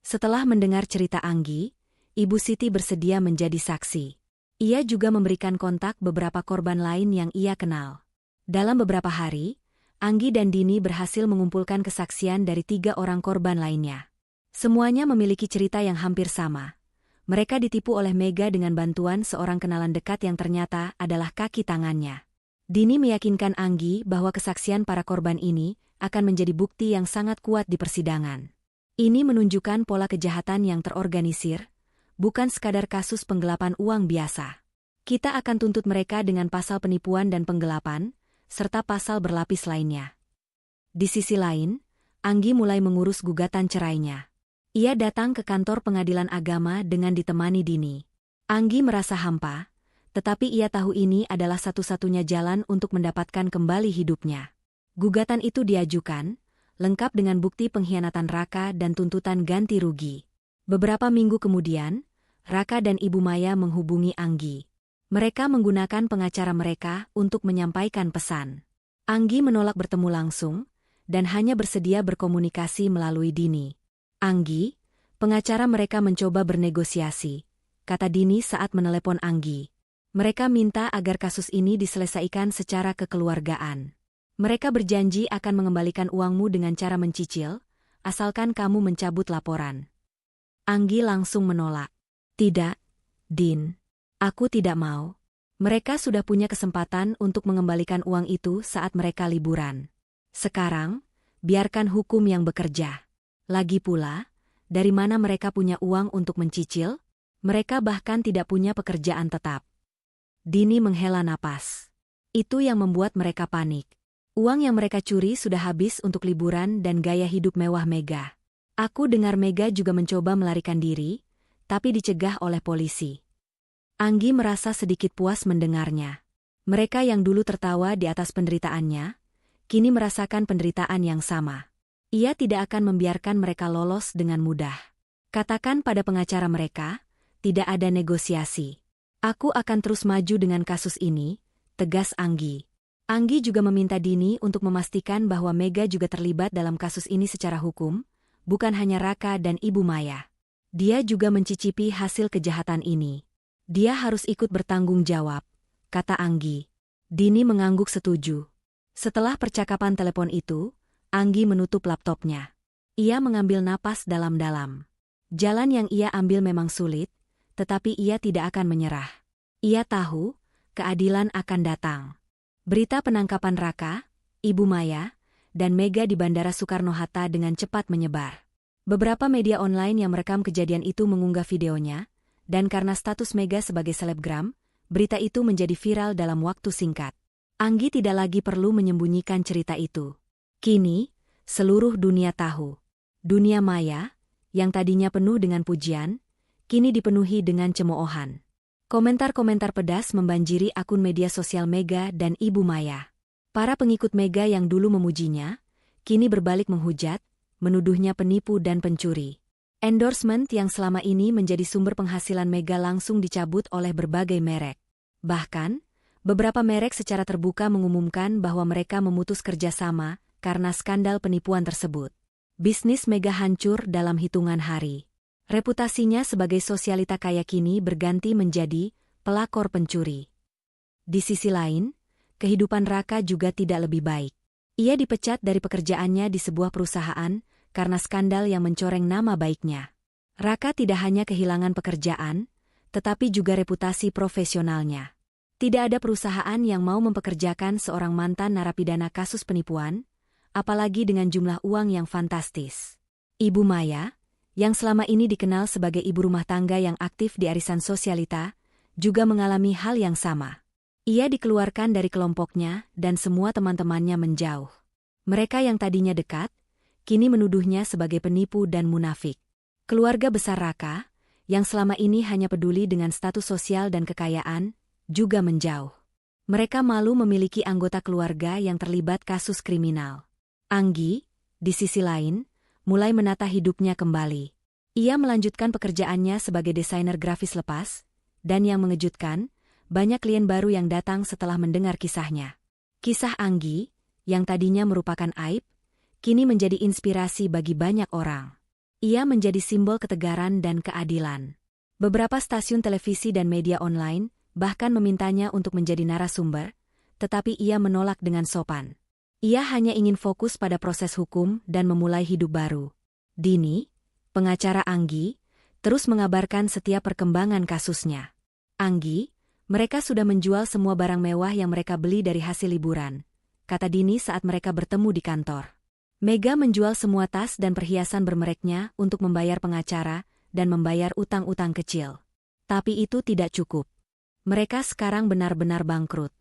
Setelah mendengar cerita Anggi, Ibu Siti bersedia menjadi saksi. Ia juga memberikan kontak beberapa korban lain yang ia kenal. Dalam beberapa hari, Anggi dan Dini berhasil mengumpulkan kesaksian dari 3 orang korban lainnya. Semuanya memiliki cerita yang hampir sama. Mereka ditipu oleh Mega dengan bantuan seorang kenalan dekat yang ternyata adalah kaki tangannya. Dini meyakinkan Anggi bahwa kesaksian para korban ini akan menjadi bukti yang sangat kuat di persidangan. Ini menunjukkan pola kejahatan yang terorganisir, bukan sekadar kasus penggelapan uang biasa. Kita akan tuntut mereka dengan pasal penipuan dan penggelapan, serta pasal berlapis lainnya. Di sisi lain, Anggi mulai mengurus gugatan cerainya. Ia datang ke kantor pengadilan agama dengan ditemani Dini. Anggi merasa hampa, tetapi ia tahu ini adalah satu-satunya jalan untuk mendapatkan kembali hidupnya. Gugatan itu diajukan, lengkap dengan bukti pengkhianatan Raka dan tuntutan ganti rugi. Beberapa minggu kemudian, Raka dan Ibu Maya menghubungi Anggi. Mereka menggunakan pengacara mereka untuk menyampaikan pesan. Anggi menolak bertemu langsung, dan hanya bersedia berkomunikasi melalui Dini. Anggi, pengacara mereka mencoba bernegosiasi, kata Dini saat menelepon Anggi. Mereka minta agar kasus ini diselesaikan secara kekeluargaan. Mereka berjanji akan mengembalikan uangmu dengan cara mencicil, asalkan kamu mencabut laporan. Anggi langsung menolak. Tidak, Din. Aku tidak mau. Mereka sudah punya kesempatan untuk mengembalikan uang itu saat mereka liburan. Sekarang, biarkan hukum yang bekerja. Lagi pula, dari mana mereka punya uang untuk mencicil? Mereka bahkan tidak punya pekerjaan tetap. Dini menghela napas. Itu yang membuat mereka panik. Uang yang mereka curi sudah habis untuk liburan dan gaya hidup mewah Mega. Aku dengar Mega juga mencoba melarikan diri, tapi dicegah oleh polisi. Anggi merasa sedikit puas mendengarnya. Mereka yang dulu tertawa di atas penderitaannya, kini merasakan penderitaan yang sama. Ia tidak akan membiarkan mereka lolos dengan mudah. Katakan pada pengacara mereka, tidak ada negosiasi. Aku akan terus maju dengan kasus ini, tegas Anggi. Anggi juga meminta Dini untuk memastikan bahwa Mega juga terlibat dalam kasus ini secara hukum, bukan hanya Raka dan Ibu Maya. Dia juga mencicipi hasil kejahatan ini. Dia harus ikut bertanggung jawab, kata Anggi. Dini mengangguk setuju. Setelah percakapan telepon itu, Anggi menutup laptopnya. Ia mengambil napas dalam-dalam. Jalan yang ia ambil memang sulit, tetapi ia tidak akan menyerah. Ia tahu, keadilan akan datang. Berita penangkapan Raka, Ibu Maya, dan Mega di Bandara Soekarno-Hatta dengan cepat menyebar. Beberapa media online yang merekam kejadian itu mengunggah videonya, dan karena status Mega sebagai selebgram, berita itu menjadi viral dalam waktu singkat. Anggi tidak lagi perlu menyembunyikan cerita itu. Kini, seluruh dunia tahu. Dunia maya, yang tadinya penuh dengan pujian, kini dipenuhi dengan cemoohan. Komentar-komentar pedas membanjiri akun media sosial Mega dan Ibu Maya. Para pengikut Mega yang dulu memujinya, kini berbalik menghujat, menuduhnya penipu dan pencuri. Endorsement yang selama ini menjadi sumber penghasilan Mega langsung dicabut oleh berbagai merek. Bahkan, beberapa merek secara terbuka mengumumkan bahwa mereka memutus kerjasama karena skandal penipuan tersebut. Bisnis Mega hancur dalam hitungan hari. Reputasinya sebagai sosialita kaya kini berganti menjadi pelakor pencuri. Di sisi lain, kehidupan Raka juga tidak lebih baik. Ia dipecat dari pekerjaannya di sebuah perusahaan karena skandal yang mencoreng nama baiknya. Raka tidak hanya kehilangan pekerjaan, tetapi juga reputasi profesionalnya. Tidak ada perusahaan yang mau mempekerjakan seorang mantan narapidana kasus penipuan, apalagi dengan jumlah uang yang fantastis. Ibu Maya, yang selama ini dikenal sebagai ibu rumah tangga yang aktif di arisan sosialita, juga mengalami hal yang sama. Ia dikeluarkan dari kelompoknya dan semua teman-temannya menjauh. Mereka yang tadinya dekat, kini menuduhnya sebagai penipu dan munafik. Keluarga besar Raka, yang selama ini hanya peduli dengan status sosial dan kekayaan, juga menjauh. Mereka malu memiliki anggota keluarga yang terlibat kasus kriminal. Anggi, di sisi lain, mulai menata hidupnya kembali. Ia melanjutkan pekerjaannya sebagai desainer grafis lepas, Dan yang mengejutkan, banyak klien baru yang datang setelah mendengar kisahnya. Kisah Anggi, yang tadinya merupakan aib, kini menjadi inspirasi bagi banyak orang. Ia menjadi simbol ketegaran dan keadilan. Beberapa stasiun televisi dan media online bahkan memintanya untuk menjadi narasumber, tetapi ia menolak dengan sopan. Ia hanya ingin fokus pada proses hukum dan memulai hidup baru. Dini, pengacara Anggi, terus mengabarkan setiap perkembangan kasusnya. Anggi, mereka sudah menjual semua barang mewah yang mereka beli dari hasil liburan, kata Dini saat mereka bertemu di kantor. Mega menjual semua tas dan perhiasan bermereknya untuk membayar pengacara dan membayar utang-utang kecil. Tapi itu tidak cukup. Mereka sekarang benar-benar bangkrut.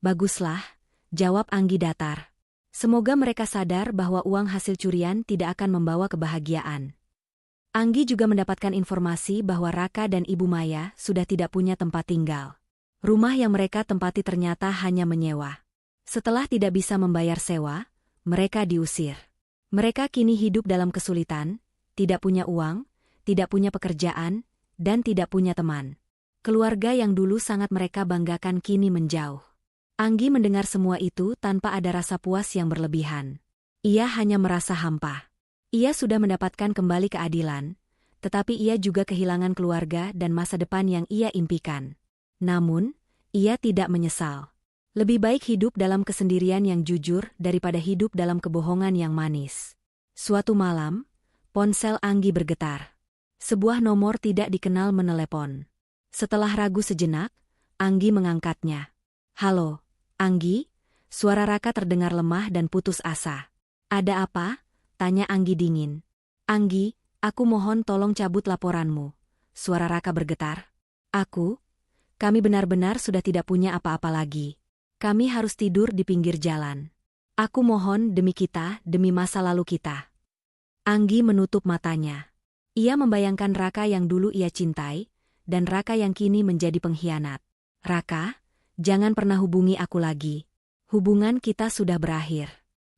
Baguslah, jawab Anggi datar. Semoga mereka sadar bahwa uang hasil curian tidak akan membawa kebahagiaan. Anggi juga mendapatkan informasi bahwa Raka dan Ibu Maya sudah tidak punya tempat tinggal. Rumah yang mereka tempati ternyata hanya menyewa. Setelah tidak bisa membayar sewa, mereka diusir. Mereka kini hidup dalam kesulitan, tidak punya uang, tidak punya pekerjaan, dan tidak punya teman. Keluarga yang dulu sangat mereka banggakan kini menjauh. Anggi mendengar semua itu tanpa ada rasa puas yang berlebihan. Ia hanya merasa hampa. Ia sudah mendapatkan kembali keadilan, tetapi ia juga kehilangan keluarga dan masa depan yang ia impikan. Namun, ia tidak menyesal. Lebih baik hidup dalam kesendirian yang jujur daripada hidup dalam kebohongan yang manis. Suatu malam, ponsel Anggi bergetar. Sebuah nomor tidak dikenal menelepon. Setelah ragu sejenak, Anggi mengangkatnya. "Halo, Anggi?" Suara Raka terdengar lemah dan putus asa. "Ada apa?" tanya Anggi dingin. "Anggi, aku mohon tolong cabut laporanmu." Suara Raka bergetar. Kami benar-benar sudah tidak punya apa-apa lagi. Kami harus tidur di pinggir jalan. Aku mohon demi kita, demi masa lalu kita." Anggi menutup matanya. Ia membayangkan Raka yang dulu ia cintai, dan Raka yang kini menjadi pengkhianat. "Raka, jangan pernah hubungi aku lagi. Hubungan kita sudah berakhir.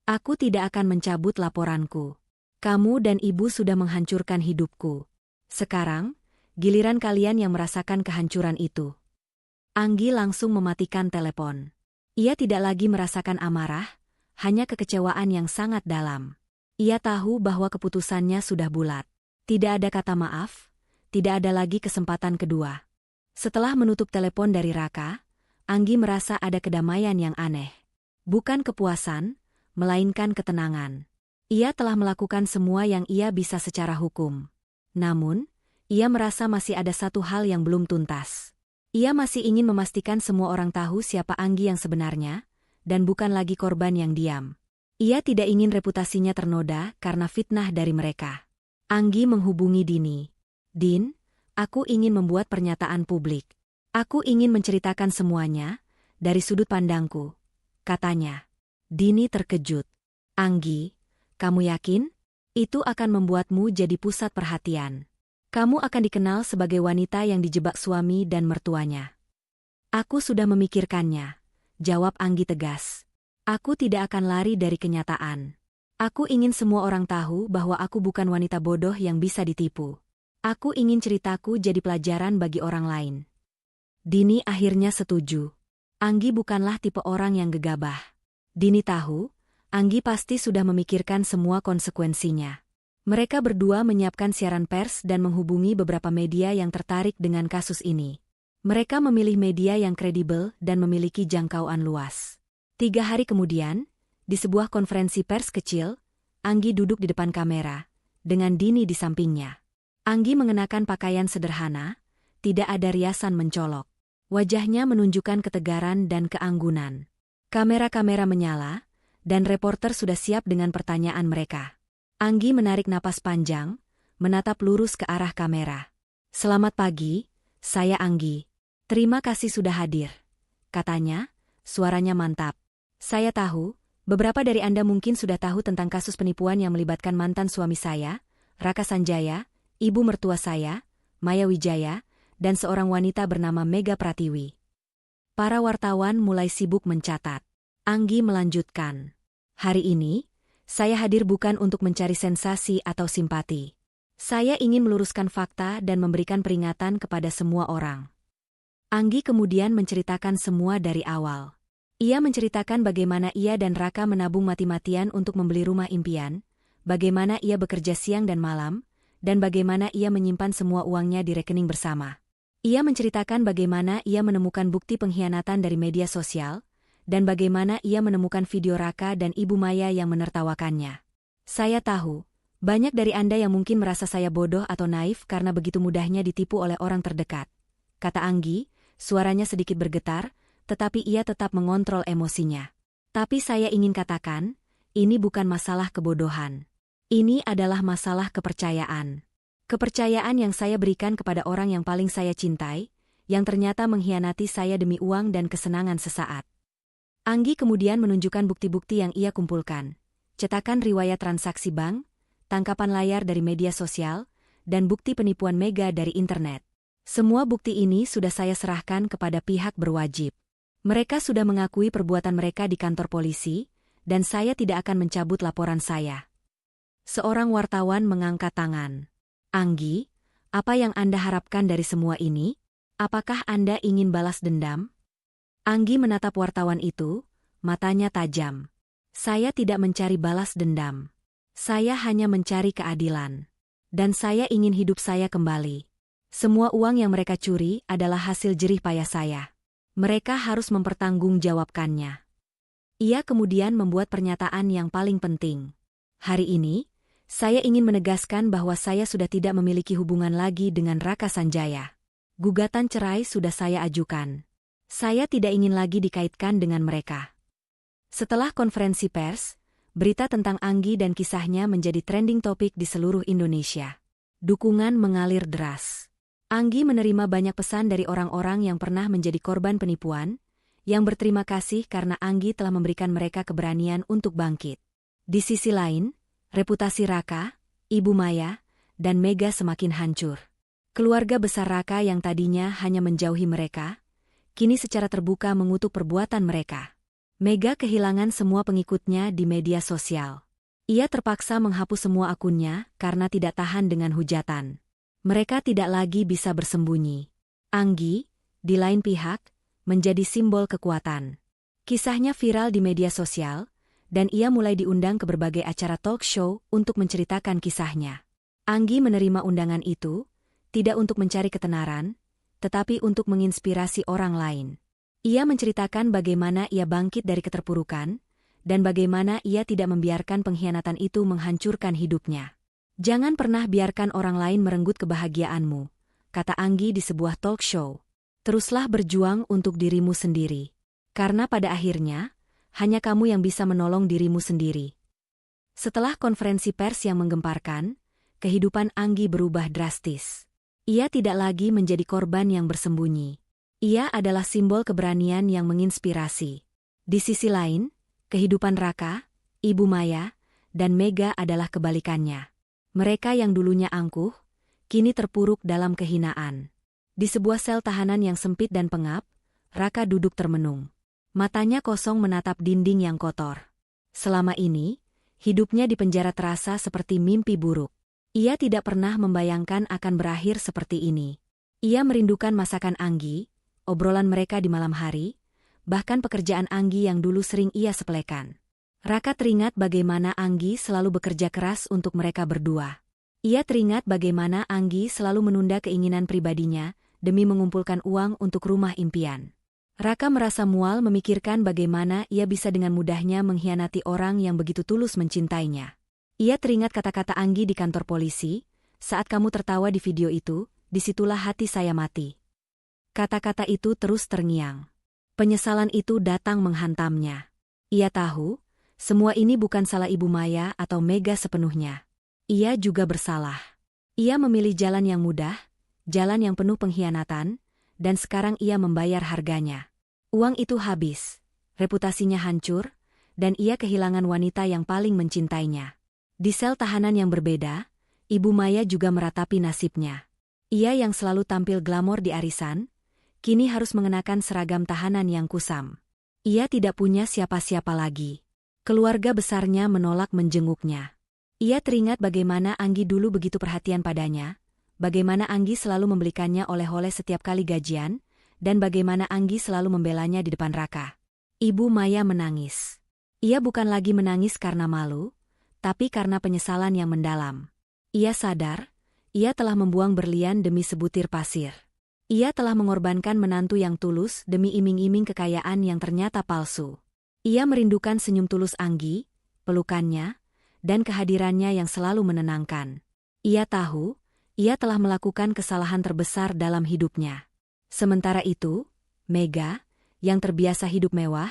Aku tidak akan mencabut laporanku. Kamu dan ibu sudah menghancurkan hidupku. Sekarang, giliran kalian yang merasakan kehancuran itu." Anggi langsung mematikan telepon. Ia tidak lagi merasakan amarah, hanya kekecewaan yang sangat dalam. Ia tahu bahwa keputusannya sudah bulat. Tidak ada kata maaf, tidak ada lagi kesempatan kedua. Setelah menutup telepon dari Raka, Anggi merasa ada kedamaian yang aneh. Bukan kepuasan, melainkan ketenangan. Ia telah melakukan semua yang ia bisa secara hukum. Namun, ia merasa masih ada satu hal yang belum tuntas. Ia masih ingin memastikan semua orang tahu siapa Anggi yang sebenarnya, dan bukan lagi korban yang diam. Ia tidak ingin reputasinya ternoda karena fitnah dari mereka. Anggi menghubungi Dini. "Din, aku ingin membuat pernyataan publik. Aku ingin menceritakan semuanya, dari sudut pandangku," katanya. Dini terkejut. "Anggi, kamu yakin? Itu akan membuatmu jadi pusat perhatian. Kamu akan dikenal sebagai wanita yang dijebak suami dan mertuanya." "Aku sudah memikirkannya," jawab Anggi tegas. "Aku tidak akan lari dari kenyataan. Aku ingin semua orang tahu bahwa aku bukan wanita bodoh yang bisa ditipu. Aku ingin ceritaku jadi pelajaran bagi orang lain." Dini akhirnya setuju. Anggi bukanlah tipe orang yang gegabah. Dini tahu, Anggi pasti sudah memikirkan semua konsekuensinya. Mereka berdua menyiapkan siaran pers dan menghubungi beberapa media yang tertarik dengan kasus ini. Mereka memilih media yang kredibel dan memiliki jangkauan luas. 3 hari kemudian, di sebuah konferensi pers kecil, Anggi duduk di depan kamera, dengan Dini di sampingnya. Anggi mengenakan pakaian sederhana, tidak ada riasan mencolok. Wajahnya menunjukkan ketegaran dan keanggunan. Kamera-kamera menyala, dan reporter sudah siap dengan pertanyaan mereka. Anggi menarik napas panjang, menatap lurus ke arah kamera. "Selamat pagi, saya Anggi. Terima kasih sudah hadir," katanya, suaranya mantap. "Saya tahu, beberapa dari Anda mungkin sudah tahu tentang kasus penipuan yang melibatkan mantan suami saya, Raka Sanjaya, ibu mertua saya, Maya Wijaya, dan seorang wanita bernama Mega Pratiwi." Para wartawan mulai sibuk mencatat. Anggi melanjutkan. "Hari ini, saya hadir bukan untuk mencari sensasi atau simpati. Saya ingin meluruskan fakta dan memberikan peringatan kepada semua orang. Anggi kemudian menceritakan semua dari awal. Ia menceritakan bagaimana ia dan Raka menabung mati-matian untuk membeli rumah impian, bagaimana ia bekerja siang dan malam, dan bagaimana ia menyimpan semua uangnya di rekening bersama. Ia menceritakan bagaimana ia menemukan bukti pengkhianatan dari media sosial, dan bagaimana ia menemukan video Raka dan Ibu Maya yang menertawakannya. Saya tahu, banyak dari Anda yang mungkin merasa saya bodoh atau naif karena begitu mudahnya ditipu oleh orang terdekat, kata Anggi, suaranya sedikit bergetar, tetapi ia tetap mengontrol emosinya. Tapi saya ingin katakan, ini bukan masalah kebodohan. Ini adalah masalah kepercayaan. Kepercayaan yang saya berikan kepada orang yang paling saya cintai, yang ternyata mengkhianati saya demi uang dan kesenangan sesaat. Anggi kemudian menunjukkan bukti-bukti yang ia kumpulkan. Cetakan riwayat transaksi bank, tangkapan layar dari media sosial, dan bukti penipuan Mega dari internet. Semua bukti ini sudah saya serahkan kepada pihak berwajib. Mereka sudah mengakui perbuatan mereka di kantor polisi, dan saya tidak akan mencabut laporan saya. Seorang wartawan mengangkat tangan. Anggi, apa yang Anda harapkan dari semua ini? Apakah Anda ingin balas dendam? Anggi menatap wartawan itu, matanya tajam. Saya tidak mencari balas dendam. Saya hanya mencari keadilan. Dan saya ingin hidup saya kembali. Semua uang yang mereka curi adalah hasil jerih payah saya. Mereka harus mempertanggungjawabkannya. Ia kemudian membuat pernyataan yang paling penting. Hari ini, saya ingin menegaskan bahwa saya sudah tidak memiliki hubungan lagi dengan Raka Sanjaya. Gugatan cerai sudah saya ajukan. Saya tidak ingin lagi dikaitkan dengan mereka. Setelah konferensi pers, berita tentang Anggi dan kisahnya menjadi trending topik di seluruh Indonesia. Dukungan mengalir deras. Anggi menerima banyak pesan dari orang-orang yang pernah menjadi korban penipuan, yang berterima kasih karena Anggi telah memberikan mereka keberanian untuk bangkit. Di sisi lain, reputasi Raka, Ibu Maya, dan Mega semakin hancur. Keluarga besar Raka yang tadinya hanya menjauhi mereka, kini secara terbuka mengutuk perbuatan mereka. Mega kehilangan semua pengikutnya di media sosial. Ia terpaksa menghapus semua akunnya karena tidak tahan dengan hujatan. Mereka tidak lagi bisa bersembunyi. Anggi, di lain pihak, menjadi simbol kekuatan. Kisahnya viral di media sosial, dan ia mulai diundang ke berbagai acara talk show untuk menceritakan kisahnya. Anggi menerima undangan itu, tidak untuk mencari ketenaran, tetapi untuk menginspirasi orang lain. Ia menceritakan bagaimana ia bangkit dari keterpurukan, dan bagaimana ia tidak membiarkan pengkhianatan itu menghancurkan hidupnya. Jangan pernah biarkan orang lain merenggut kebahagiaanmu, kata Anggi di sebuah talk show. Teruslah berjuang untuk dirimu sendiri. Karena pada akhirnya, hanya kamu yang bisa menolong dirimu sendiri. Setelah konferensi pers yang menggemparkan, kehidupan Anggi berubah drastis. Ia tidak lagi menjadi korban yang bersembunyi. Ia adalah simbol keberanian yang menginspirasi. Di sisi lain, kehidupan Raka, Ibu Maya, dan Mega adalah kebalikannya. Mereka yang dulunya angkuh, kini terpuruk dalam kehinaan. Di sebuah sel tahanan yang sempit dan pengap, Raka duduk termenung. Matanya kosong menatap dinding yang kotor. Selama ini, hidupnya di penjara terasa seperti mimpi buruk. Ia tidak pernah membayangkan akan berakhir seperti ini. Ia merindukan masakan Anggi, obrolan mereka di malam hari, bahkan pekerjaan Anggi yang dulu sering ia sepelekan. Raka teringat bagaimana Anggi selalu bekerja keras untuk mereka berdua. Ia teringat bagaimana Anggi selalu menunda keinginan pribadinya demi mengumpulkan uang untuk rumah impian. Raka merasa mual memikirkan bagaimana ia bisa dengan mudahnya mengkhianati orang yang begitu tulus mencintainya. Ia teringat kata-kata Anggi di kantor polisi, "Saat kamu tertawa di video itu, disitulah hati saya mati." Kata-kata itu terus terngiang. Penyesalan itu datang menghantamnya. Ia tahu, semua ini bukan salah Ibu Maya atau Mega sepenuhnya. Ia juga bersalah. Ia memilih jalan yang mudah, jalan yang penuh pengkhianatan, dan sekarang ia membayar harganya. Uang itu habis, reputasinya hancur, dan ia kehilangan wanita yang paling mencintainya. Di sel tahanan yang berbeda, Ibu Maya juga meratapi nasibnya. Ia yang selalu tampil glamor di arisan, kini harus mengenakan seragam tahanan yang kusam. Ia tidak punya siapa-siapa lagi. Keluarga besarnya menolak menjenguknya. Ia teringat bagaimana Anggi dulu begitu perhatian padanya, bagaimana Anggi selalu membelikannya oleh-oleh setiap kali gajian, dan bagaimana Anggi selalu membelanya di depan Raka. Ibu Maya menangis. Ia bukan lagi menangis karena malu, tapi karena penyesalan yang mendalam. Ia sadar, ia telah membuang berlian demi sebutir pasir. Ia telah mengorbankan menantu yang tulus demi iming-iming kekayaan yang ternyata palsu. Ia merindukan senyum tulus Anggi, pelukannya, dan kehadirannya yang selalu menenangkan. Ia tahu, ia telah melakukan kesalahan terbesar dalam hidupnya. Sementara itu, Mega, yang terbiasa hidup mewah,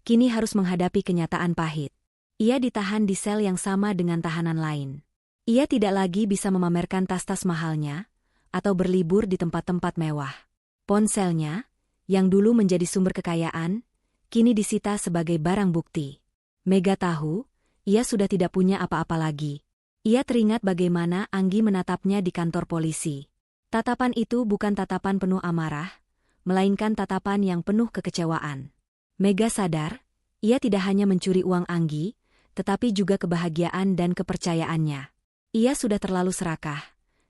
kini harus menghadapi kenyataan pahit. Ia ditahan di sel yang sama dengan tahanan lain. Ia tidak lagi bisa memamerkan tas-tas mahalnya, atau berlibur di tempat-tempat mewah. Ponselnya, yang dulu menjadi sumber kekayaan, kini disita sebagai barang bukti. Mega tahu, ia sudah tidak punya apa-apa lagi. Ia teringat bagaimana Anggi menatapnya di kantor polisi. Tatapan itu bukan tatapan penuh amarah, melainkan tatapan yang penuh kekecewaan. Mega sadar, ia tidak hanya mencuri uang Anggi, tetapi juga kebahagiaan dan kepercayaannya. Ia sudah terlalu serakah,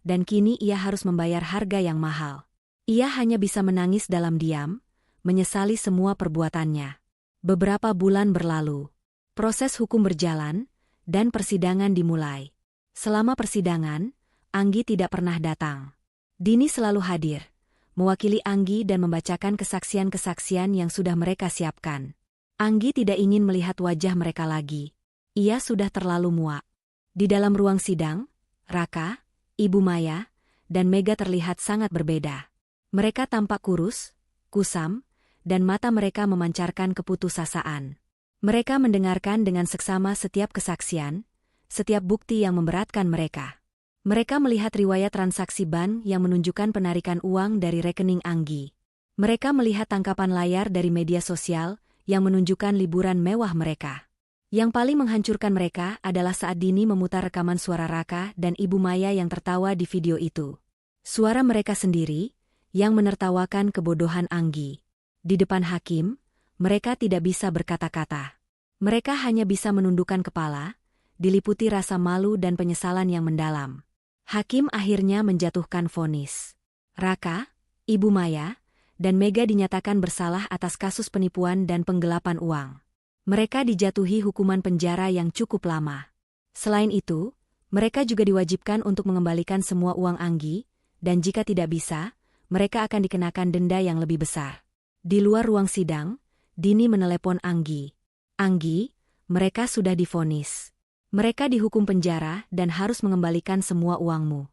dan kini ia harus membayar harga yang mahal. Ia hanya bisa menangis dalam diam, menyesali semua perbuatannya. Beberapa bulan berlalu. Proses hukum berjalan, dan persidangan dimulai. Selama persidangan, Anggi tidak pernah datang. Dini selalu hadir, mewakili Anggi dan membacakan kesaksian-kesaksian yang sudah mereka siapkan. Anggi tidak ingin melihat wajah mereka lagi. Ia sudah terlalu muak. Di dalam ruang sidang, Raka, Ibu Maya, dan Mega terlihat sangat berbeda. Mereka tampak kurus, kusam, dan mata mereka memancarkan keputusasaan. Mereka mendengarkan dengan seksama setiap kesaksian, setiap bukti yang memberatkan mereka. Mereka melihat riwayat transaksi bank yang menunjukkan penarikan uang dari rekening Anggi. Mereka melihat tangkapan layar dari media sosial yang menunjukkan liburan mewah mereka. Yang paling menghancurkan mereka adalah saat Dini memutar rekaman suara Raka dan Ibu Maya yang tertawa di video itu. Suara mereka sendiri, yang menertawakan kebodohan Anggi. Di depan hakim, mereka tidak bisa berkata-kata. Mereka hanya bisa menundukkan kepala, diliputi rasa malu dan penyesalan yang mendalam. Hakim akhirnya menjatuhkan vonis. Raka, Ibu Maya, dan Mega dinyatakan bersalah atas kasus penipuan dan penggelapan uang. Mereka dijatuhi hukuman penjara yang cukup lama. Selain itu, mereka juga diwajibkan untuk mengembalikan semua uang Anggi, dan jika tidak bisa, mereka akan dikenakan denda yang lebih besar. Di luar ruang sidang, Dini menelepon Anggi. Anggi, mereka sudah divonis. Mereka dihukum penjara dan harus mengembalikan semua uangmu.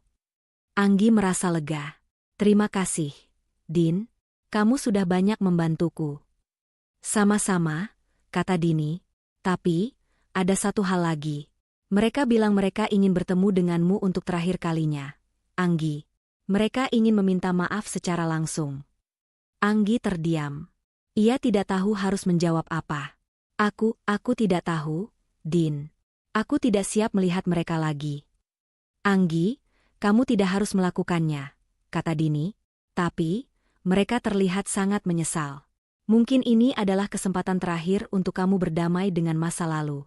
Anggi merasa lega. Terima kasih, Din. Kamu sudah banyak membantuku. Sama-sama, kata Dini. Tapi, ada satu hal lagi. Mereka bilang mereka ingin bertemu denganmu untuk terakhir kalinya. Anggi. Mereka ingin meminta maaf secara langsung. Anggi terdiam. Ia tidak tahu harus menjawab apa. Aku tidak tahu, Din. Aku tidak siap melihat mereka lagi. Anggi, kamu tidak harus melakukannya, kata Dini. Tapi, mereka terlihat sangat menyesal. Mungkin ini adalah kesempatan terakhir untuk kamu berdamai dengan masa lalu.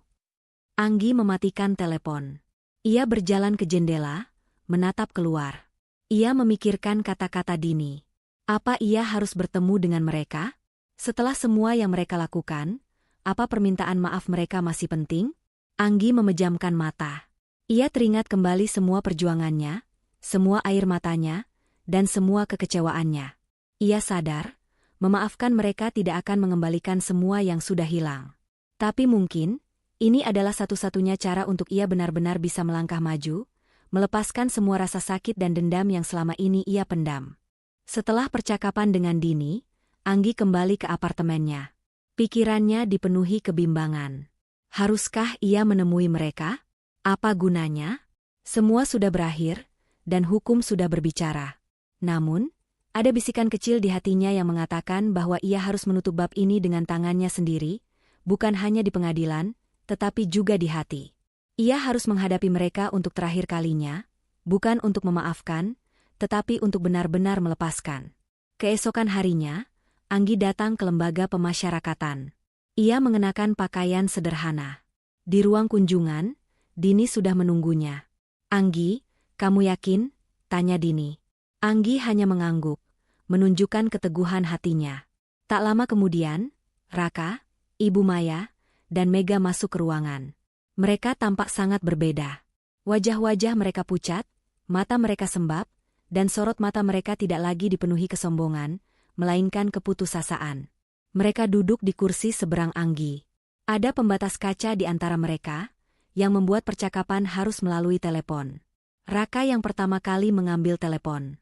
Anggi mematikan telepon. Ia berjalan ke jendela, menatap keluar. Ia memikirkan kata-kata Dini. Apa ia harus bertemu dengan mereka? Setelah semua yang mereka lakukan, apa permintaan maaf mereka masih penting? Anggi memejamkan mata. Ia teringat kembali semua perjuangannya, semua air matanya, dan semua kekecewaannya. Ia sadar, memaafkan mereka tidak akan mengembalikan semua yang sudah hilang. Tapi mungkin, ini adalah satu-satunya cara untuk ia benar-benar bisa melangkah maju, melepaskan semua rasa sakit dan dendam yang selama ini ia pendam. Setelah percakapan dengan Dini, Anggi kembali ke apartemennya. Pikirannya dipenuhi kebimbangan. Haruskah ia menemui mereka? Apa gunanya? Semua sudah berakhir, dan hukum sudah berbicara. Namun, ada bisikan kecil di hatinya yang mengatakan bahwa ia harus menutup bab ini dengan tangannya sendiri, bukan hanya di pengadilan, tetapi juga di hati. Ia harus menghadapi mereka untuk terakhir kalinya, bukan untuk memaafkan, tetapi untuk benar-benar melepaskan. Keesokan harinya, Anggi datang ke lembaga pemasyarakatan. Ia mengenakan pakaian sederhana. Di ruang kunjungan, Dini sudah menunggunya. Anggi, kamu yakin? Tanya Dini. Anggi hanya mengangguk, menunjukkan keteguhan hatinya. Tak lama kemudian, Raka, Ibu Maya, dan Mega masuk ke ruangan. Mereka tampak sangat berbeda. Wajah-wajah mereka pucat, mata mereka sembab, dan sorot mata mereka tidak lagi dipenuhi kesombongan, melainkan keputusasaan. Mereka duduk di kursi seberang Anggi. Ada pembatas kaca di antara mereka, yang membuat percakapan harus melalui telepon. Raka yang pertama kali mengambil telepon.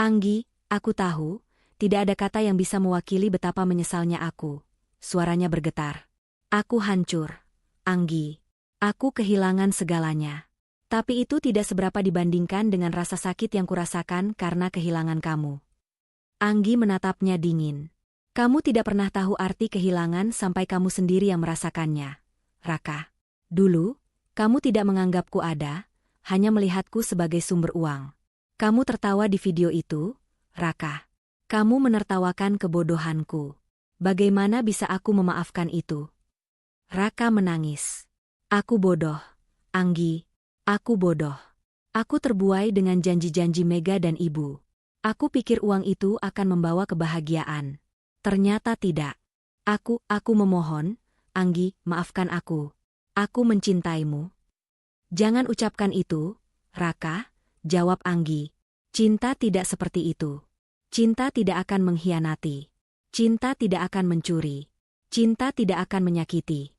Anggi, aku tahu, tidak ada kata yang bisa mewakili betapa menyesalnya aku. Suaranya bergetar. Aku hancur. Anggi. Aku kehilangan segalanya. Tapi itu tidak seberapa dibandingkan dengan rasa sakit yang kurasakan karena kehilangan kamu. Anggi menatapnya dingin. Kamu tidak pernah tahu arti kehilangan sampai kamu sendiri yang merasakannya. Raka. Dulu, kamu tidak menganggapku ada, hanya melihatku sebagai sumber uang. Kamu tertawa di video itu, Raka. Kamu menertawakan kebodohanku. Bagaimana bisa aku memaafkan itu? Raka menangis. Aku bodoh, Anggi. Aku bodoh. Aku terbuai dengan janji-janji Mega dan Ibu. Aku pikir uang itu akan membawa kebahagiaan. Ternyata tidak. Aku memohon, Anggi, maafkan aku. Aku mencintaimu. Jangan ucapkan itu, Raka, jawab Anggi. Cinta tidak seperti itu. Cinta tidak akan mengkhianati. Cinta tidak akan mencuri. Cinta tidak akan menyakiti.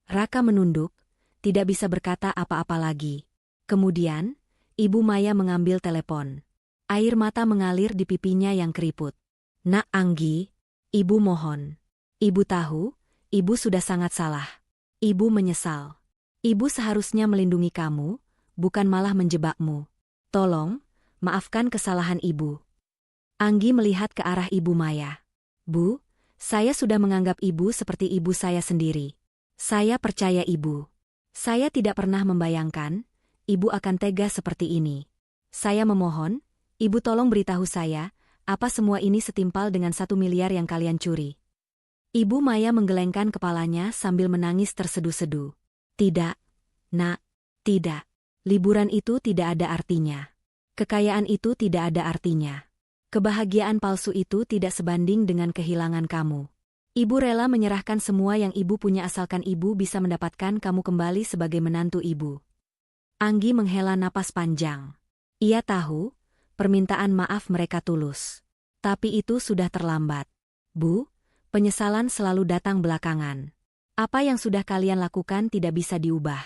Raka menunduk, tidak bisa berkata apa-apa lagi. Kemudian, Ibu Maya mengambil telepon. Air mata mengalir di pipinya yang keriput. Nak Anggi, Ibu mohon. Ibu tahu, Ibu sudah sangat salah. Ibu menyesal. Ibu seharusnya melindungi kamu, bukan malah menjebakmu. Tolong, maafkan kesalahan Ibu. Anggi melihat ke arah Ibu Maya. Bu, saya sudah menganggap Ibu seperti ibu saya sendiri. Saya percaya Ibu. Saya tidak pernah membayangkan, Ibu akan tega seperti ini. Saya memohon, Ibu tolong beritahu saya, apa semua ini setimpal dengan 1 miliar yang kalian curi. Ibu Maya menggelengkan kepalanya sambil menangis terseduh-seduh. Tidak, Nak, tidak. Liburan itu tidak ada artinya. Kekayaan itu tidak ada artinya. Kebahagiaan palsu itu tidak sebanding dengan kehilangan kamu. Ibu rela menyerahkan semua yang Ibu punya asalkan Ibu bisa mendapatkan kamu kembali sebagai menantu Ibu. Anggi menghela napas panjang. Ia tahu, permintaan maaf mereka tulus. Tapi itu sudah terlambat. Bu, penyesalan selalu datang belakangan. Apa yang sudah kalian lakukan tidak bisa diubah.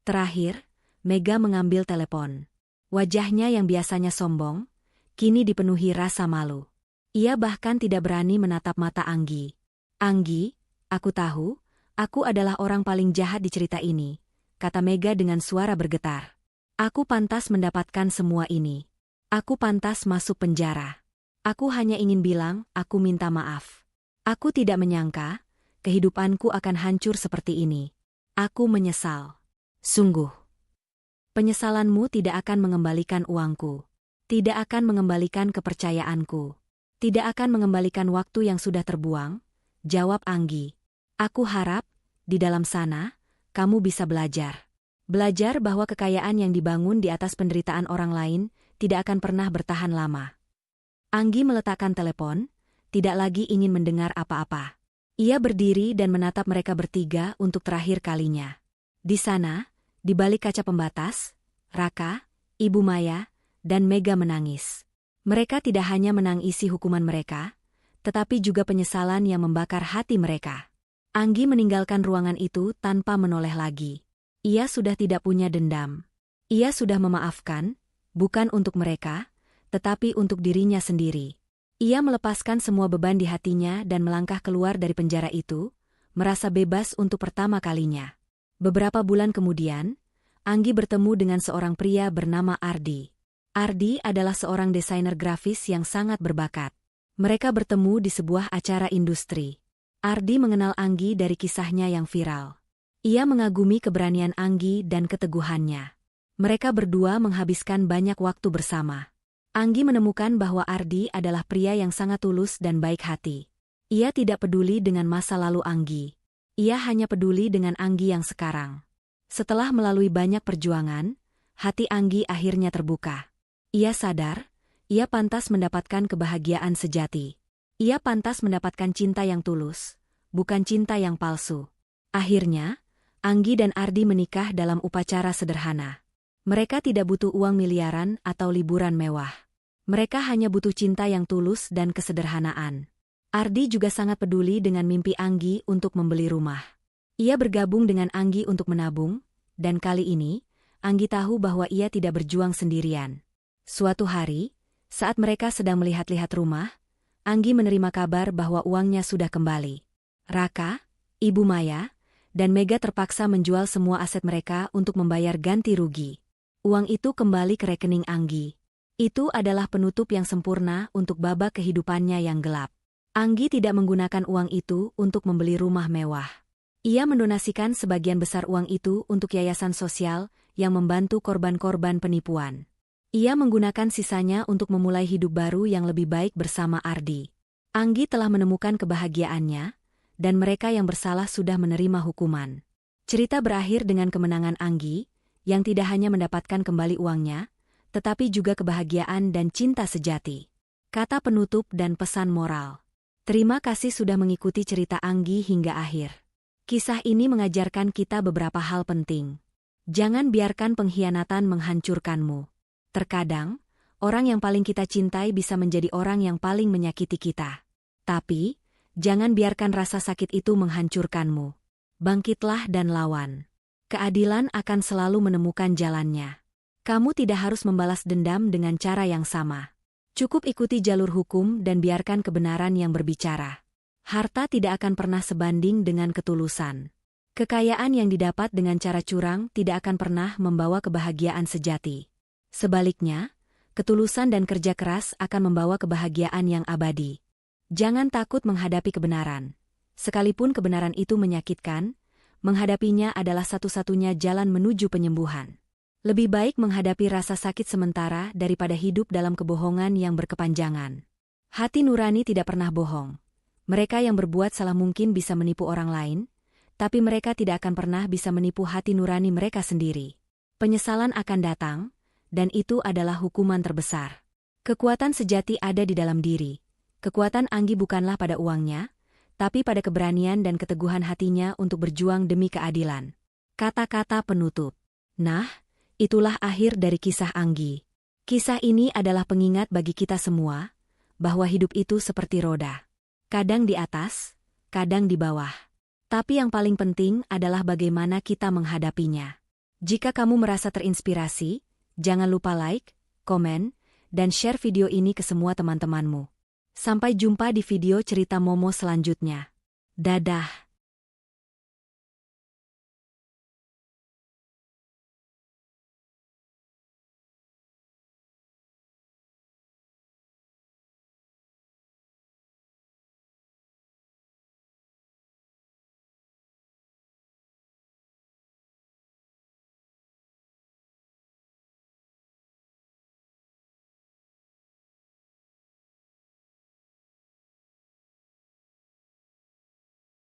Terakhir, Mega mengambil telepon. Wajahnya yang biasanya sombong, kini dipenuhi rasa malu. Ia bahkan tidak berani menatap mata Anggi. Anggi, aku tahu, aku adalah orang paling jahat di cerita ini, kata Mega dengan suara bergetar. Aku pantas mendapatkan semua ini. Aku pantas masuk penjara. Aku hanya ingin bilang, aku minta maaf. Aku tidak menyangka, kehidupanku akan hancur seperti ini. Aku menyesal. Sungguh. Penyesalanmu tidak akan mengembalikan uangku. Tidak akan mengembalikan kepercayaanku. Tidak akan mengembalikan waktu yang sudah terbuang, jawab Anggi. Aku harap, di dalam sana, kamu bisa belajar. Belajar bahwa kekayaan yang dibangun di atas penderitaan orang lain tidak akan pernah bertahan lama. Anggi meletakkan telepon, tidak lagi ingin mendengar apa-apa. Ia berdiri dan menatap mereka bertiga untuk terakhir kalinya. Di sana, di balik kaca pembatas, Raka, Ibu Maya, dan Mega menangis. Mereka tidak hanya menangisi hukuman mereka, tetapi juga penyesalan yang membakar hati mereka. Anggi meninggalkan ruangan itu tanpa menoleh lagi. Ia sudah tidak punya dendam. Ia sudah memaafkan, bukan untuk mereka, tetapi untuk dirinya sendiri. Ia melepaskan semua beban di hatinya dan melangkah keluar dari penjara itu, merasa bebas untuk pertama kalinya. Beberapa bulan kemudian, Anggi bertemu dengan seorang pria bernama Ardi. Ardi adalah seorang desainer grafis yang sangat berbakat. Mereka bertemu di sebuah acara industri. Ardi mengenal Anggi dari kisahnya yang viral. Ia mengagumi keberanian Anggi dan keteguhannya. Mereka berdua menghabiskan banyak waktu bersama. Anggi menemukan bahwa Ardi adalah pria yang sangat tulus dan baik hati. Ia tidak peduli dengan masa lalu Anggi. Ia hanya peduli dengan Anggi yang sekarang. Setelah melalui banyak perjuangan, hati Anggi akhirnya terbuka. Ia sadar, Ia pantas mendapatkan kebahagiaan sejati. Ia pantas mendapatkan cinta yang tulus, bukan cinta yang palsu. Akhirnya, Anggi dan Ardi menikah dalam upacara sederhana. Mereka tidak butuh uang miliaran atau liburan mewah. Mereka hanya butuh cinta yang tulus dan kesederhanaan. Ardi juga sangat peduli dengan mimpi Anggi untuk membeli rumah. Ia bergabung dengan Anggi untuk menabung, dan kali ini, Anggi tahu bahwa ia tidak berjuang sendirian. Suatu hari, saat mereka sedang melihat-lihat rumah, Anggi menerima kabar bahwa uangnya sudah kembali. Raka, Ibu Maya, dan Mega terpaksa menjual semua aset mereka untuk membayar ganti rugi. Uang itu kembali ke rekening Anggi. Itu adalah penutup yang sempurna untuk babak kehidupannya yang gelap. Anggi tidak menggunakan uang itu untuk membeli rumah mewah. Ia mendonasikan sebagian besar uang itu untuk yayasan sosial yang membantu korban-korban penipuan. Ia menggunakan sisanya untuk memulai hidup baru yang lebih baik bersama Ardi. Anggi telah menemukan kebahagiaannya, dan mereka yang bersalah sudah menerima hukuman. Cerita berakhir dengan kemenangan Anggi, yang tidak hanya mendapatkan kembali uangnya, tetapi juga kebahagiaan dan cinta sejati. Kata penutup dan pesan moral. Terima kasih sudah mengikuti cerita Anggi hingga akhir. Kisah ini mengajarkan kita beberapa hal penting. Jangan biarkan pengkhianatan menghancurkanmu. Terkadang, orang yang paling kita cintai bisa menjadi orang yang paling menyakiti kita. Tapi, jangan biarkan rasa sakit itu menghancurkanmu. Bangkitlah dan lawan. Keadilan akan selalu menemukan jalannya. Kamu tidak harus membalas dendam dengan cara yang sama. Cukup ikuti jalur hukum dan biarkan kebenaran yang berbicara. Harta tidak akan pernah sebanding dengan ketulusan. Kekayaan yang didapat dengan cara curang tidak akan pernah membawa kebahagiaan sejati. Sebaliknya, ketulusan dan kerja keras akan membawa kebahagiaan yang abadi. Jangan takut menghadapi kebenaran. Sekalipun kebenaran itu menyakitkan, menghadapinya adalah satu-satunya jalan menuju penyembuhan. Lebih baik menghadapi rasa sakit sementara daripada hidup dalam kebohongan yang berkepanjangan. Hati nurani tidak pernah bohong. Mereka yang berbuat salah mungkin bisa menipu orang lain, tapi mereka tidak akan pernah bisa menipu hati nurani mereka sendiri. Penyesalan akan datang, dan itu adalah hukuman terbesar. Kekuatan sejati ada di dalam diri. Kekuatan Anggi bukanlah pada uangnya, tapi pada keberanian dan keteguhan hatinya untuk berjuang demi keadilan. Kata-kata penutup. Nah, itulah akhir dari kisah Anggi. Kisah ini adalah pengingat bagi kita semua, bahwa hidup itu seperti roda. Kadang di atas, kadang di bawah. Tapi yang paling penting adalah bagaimana kita menghadapinya. Jika kamu merasa terinspirasi, jangan lupa like, komen, dan share video ini ke semua teman-temanmu. Sampai jumpa di video cerita Momo selanjutnya. Dadah.